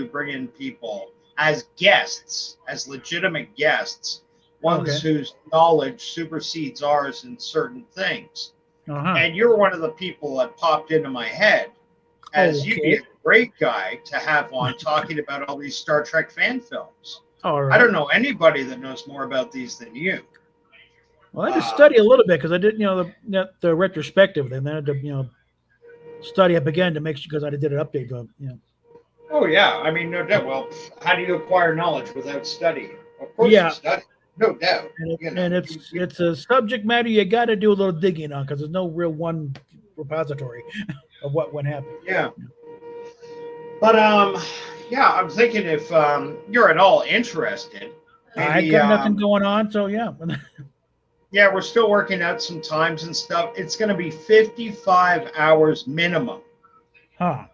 bring in people as guests, as legitimate guests. Ones whose knowledge supersedes ours in certain things. And you're one of the people that popped into my head as you'd be a great guy to have on talking about all these Star Trek fan films. All right. I don't know anybody that knows more about these than you. Well, I had to study a little bit because I did, the retrospective. Then I had to, study up again to make sure because I did an update. Oh yeah, I mean, no doubt. Well, how do you acquire knowledge without studying? Of course, Yeah. you study. No doubt. And it's a subject matter you got to do a little digging on because there's no real one repository of what happened. Yeah. But I'm thinking if you're at all interested, I got nothing going on, so yeah. Yeah, we're still working out some times and stuff. It's going to be 55 hours minimum. Huh.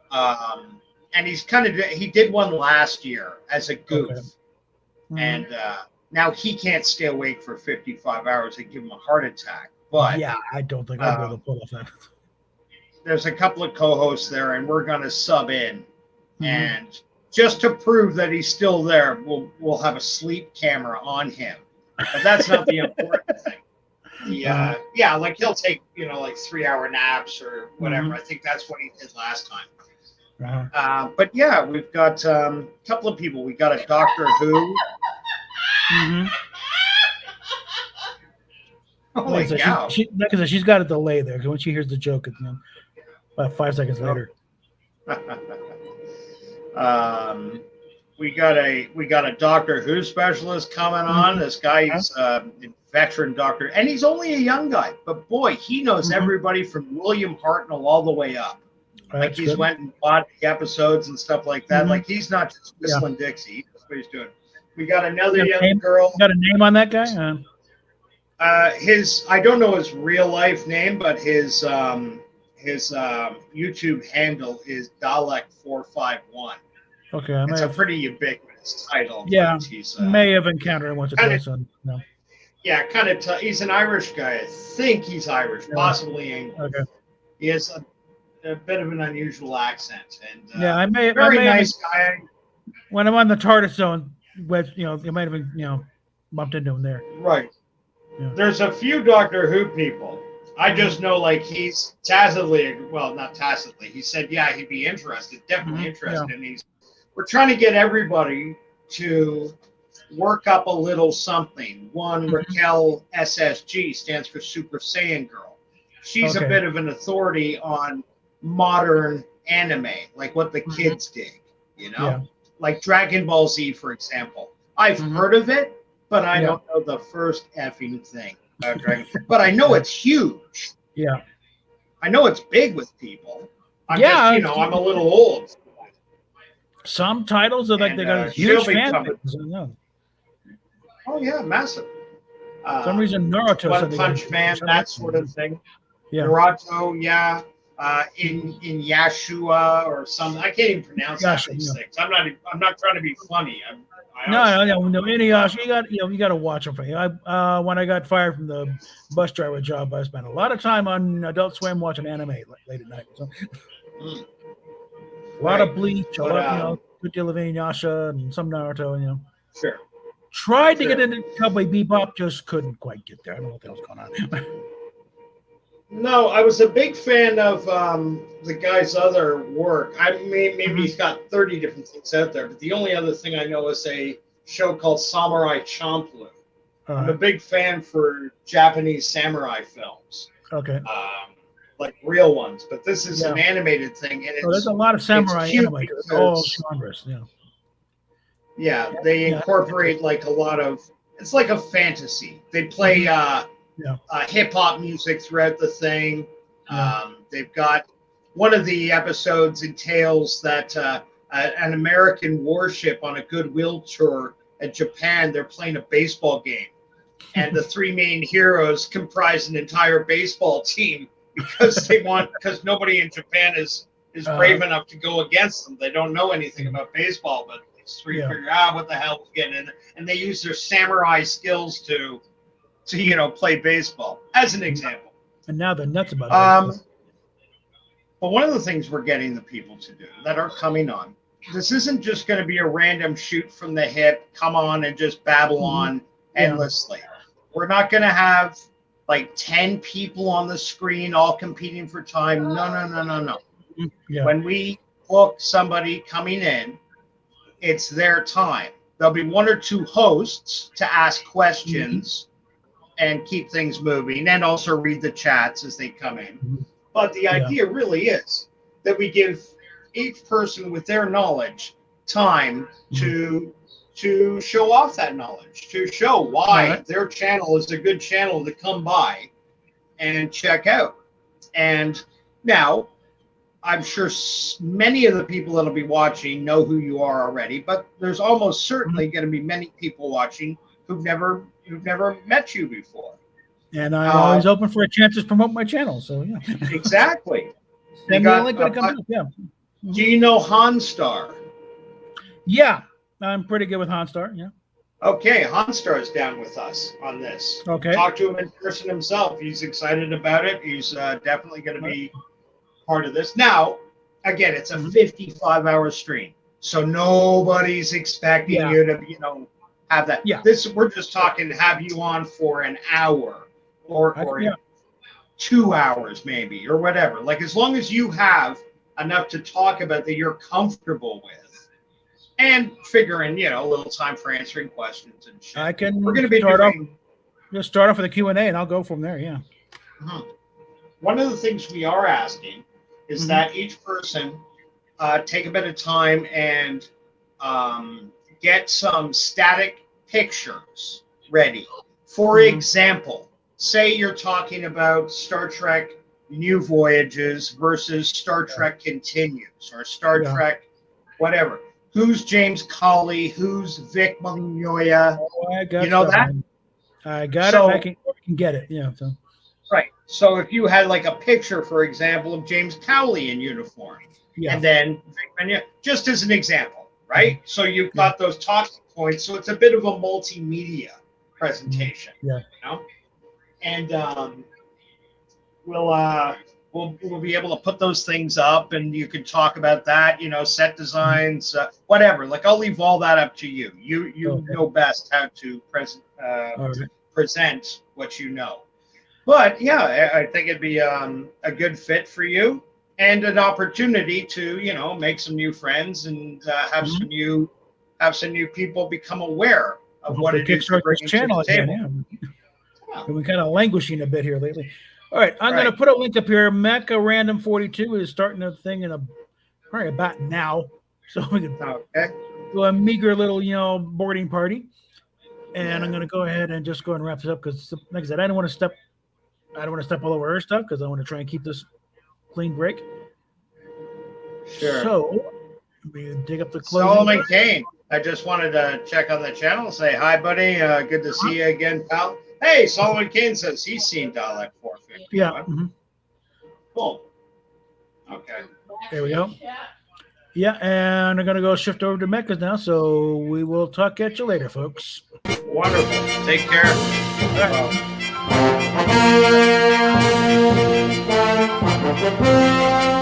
And he did one last year as a goof, and now he can't stay awake for 55 hours. They give him a heart attack. But yeah, I don't think I'll be able to pull off that. There's a couple of co-hosts there, and we're going to sub in, and just to prove that he's still there, we'll have a sleep camera on him. But that's not the important thing. Like he'll take 3-hour naps or whatever. I think that's what he did last time. But yeah, we've got a couple of people. We got a Doctor Who. Holy cow! She's got a delay there because when she hears the joke, it's about 5 seconds later. We got a Doctor Who specialist coming on. This guy is a veteran doctor, and he's only a young guy, but boy, he knows everybody from William Hartnell all the way up. Like he's went and bought the episodes and stuff like that. Like he's not just whistling Dixie. He knows what he's doing. We got another young girl. Got a name on that guy? I don't know his real life name, but his YouTube handle is Dalek451. Okay, it's a pretty ubiquitous title. Yeah, but he's, may have encountered him once or twice. No. Yeah, kind of. He's an Irish guy. I think he's Irish, possibly English. Okay. He has a bit of an unusual accent, and I may nice guy. When I'm on the TARDIS zone, you might have been bumped into him there. Right. Yeah. There's a few Doctor Who people. I just know, like, he's not tacitly. He said, yeah, he'd be interested, definitely interested. And we're trying to get everybody to work up a little something. One, Raquel SSG stands for Super Saiyan Girl. She's a bit of an authority on modern anime, like what the kids dig, like Dragon Ball Z, for example. I've heard of it, but I don't know the first effing thing about Dragon. But I know it's huge. Yeah. I know it's big with people. I'm I'm a little old. Some titles are like they got huge fan bases. Oh yeah, massive. For some reason Naruto. One Punch Man, that sort of thing. Yeah. Naruto, yeah. in Yashua or something. I can't even pronounce half Yasha, these yeah. things. I'm not trying to be funny. No, Inuyasha, you got to watch them. When I got fired from the bus driver job, I spent a lot of time on Adult Swim watching anime late at night. So. A lot of Bleach, a lot, good deal of Inuyasha and some Naruto, Sure. Tried to get into Cowboy Bebop, just couldn't quite get there. I don't know what the hell's going on. No, I was a big fan of the guy's other work. Maybe he's got 30 different things out there, but the only other thing I know is a show called Samurai Champloo. I'm a big fan for Japanese samurai films. Okay. Like real ones, but this is an animated thing, and there's a lot of samurai anime. It's all genres, Yeah, they incorporate like a lot of. It's like a fantasy. They play hip hop music throughout the thing. They've got one of the episodes entails that an American warship on a goodwill tour at Japan. They're playing a baseball game, and the three main heroes comprise an entire baseball team. Because nobody in Japan is brave enough to go against them. They don't know anything about baseball, but these three figure out what the hell is getting in, and they use their samurai skills to play baseball as an example. And now they're nuts about it. But one of the things we're getting the people to do that are coming on, this isn't just going to be a random shoot from the hip, come on and just babble on endlessly. We're not going to have like 10 people on the screen all competing for time. No. Yeah. When we book somebody coming in, it's their time. There'll be one or two hosts to ask questions and keep things moving, and also read the chats as they come in. But the idea really is that we give each person with their knowledge time to show off that knowledge, to show why their channel is a good channel to come by and check out. And now, I'm sure many of the people that'll be watching know who you are already, but there's almost certainly going to be many people watching who've never met you before. And I'm always open for a chance to promote my channel. So yeah. Exactly. Send me a link when it comes up. Yeah. Do you know Hanstar? Yeah. I'm pretty good with Hanstar, yeah. Okay, Hanstar is down with us on this. Okay. Talk to him in person himself. He's excited about it. He's definitely going to be part of this. Now, again, it's a 55-hour stream, so nobody's expecting you to, have that. Yeah. We're just talking have you on for an hour or 2 hours maybe or whatever. Like as long as you have enough to talk about that you're comfortable with. And figuring, a little time for answering questions and shit. We're going to be start off with a Q&A, and I'll go from there. Yeah. One of the things we are asking is that each person take a bit of time and get some static pictures ready. For example, say you're talking about Star Trek New Voyages versus Star Trek Continues or Star Trek whatever. Who's James Cawley? Who's Vic Montoya? Oh, I got that? I got it. I can get it. Yeah. So. Right. So if you had like a picture, for example, of James Cowley in uniform, and then Vic Montoya, just as an example, right? So you've got those talking points. So it's a bit of a multimedia presentation. Yeah. And we'll be able to put those things up, and you can talk about that, set designs, whatever. Like I'll leave all that up to you. You know best how to present what you know. But yeah, I think it'd be a good fit for you and an opportunity to make some new friends and have some new people become aware of what it is you're bringing to the table. We've been kind of languishing a bit here lately. All right, I'm going to put a link up here. Mecha Random 42 is starting a thing probably about now, so we can do a meager little boarding party. And I'm going to go ahead and just go and wrap this up because, like I said, I don't want to step all over her stuff because I want to try and keep this clean break. Sure. So we dig up the closing. Solomon Kane, I just wanted to check on the channel, say hi, buddy. Good to see you again, pal. Hey, Solomon Kane says he's seen Dalek 450. Yeah. Cool. There we go. Yeah, and I'm going to go shift over to Mechas now, so we will talk at you later, folks. Wonderful. Take care. All right.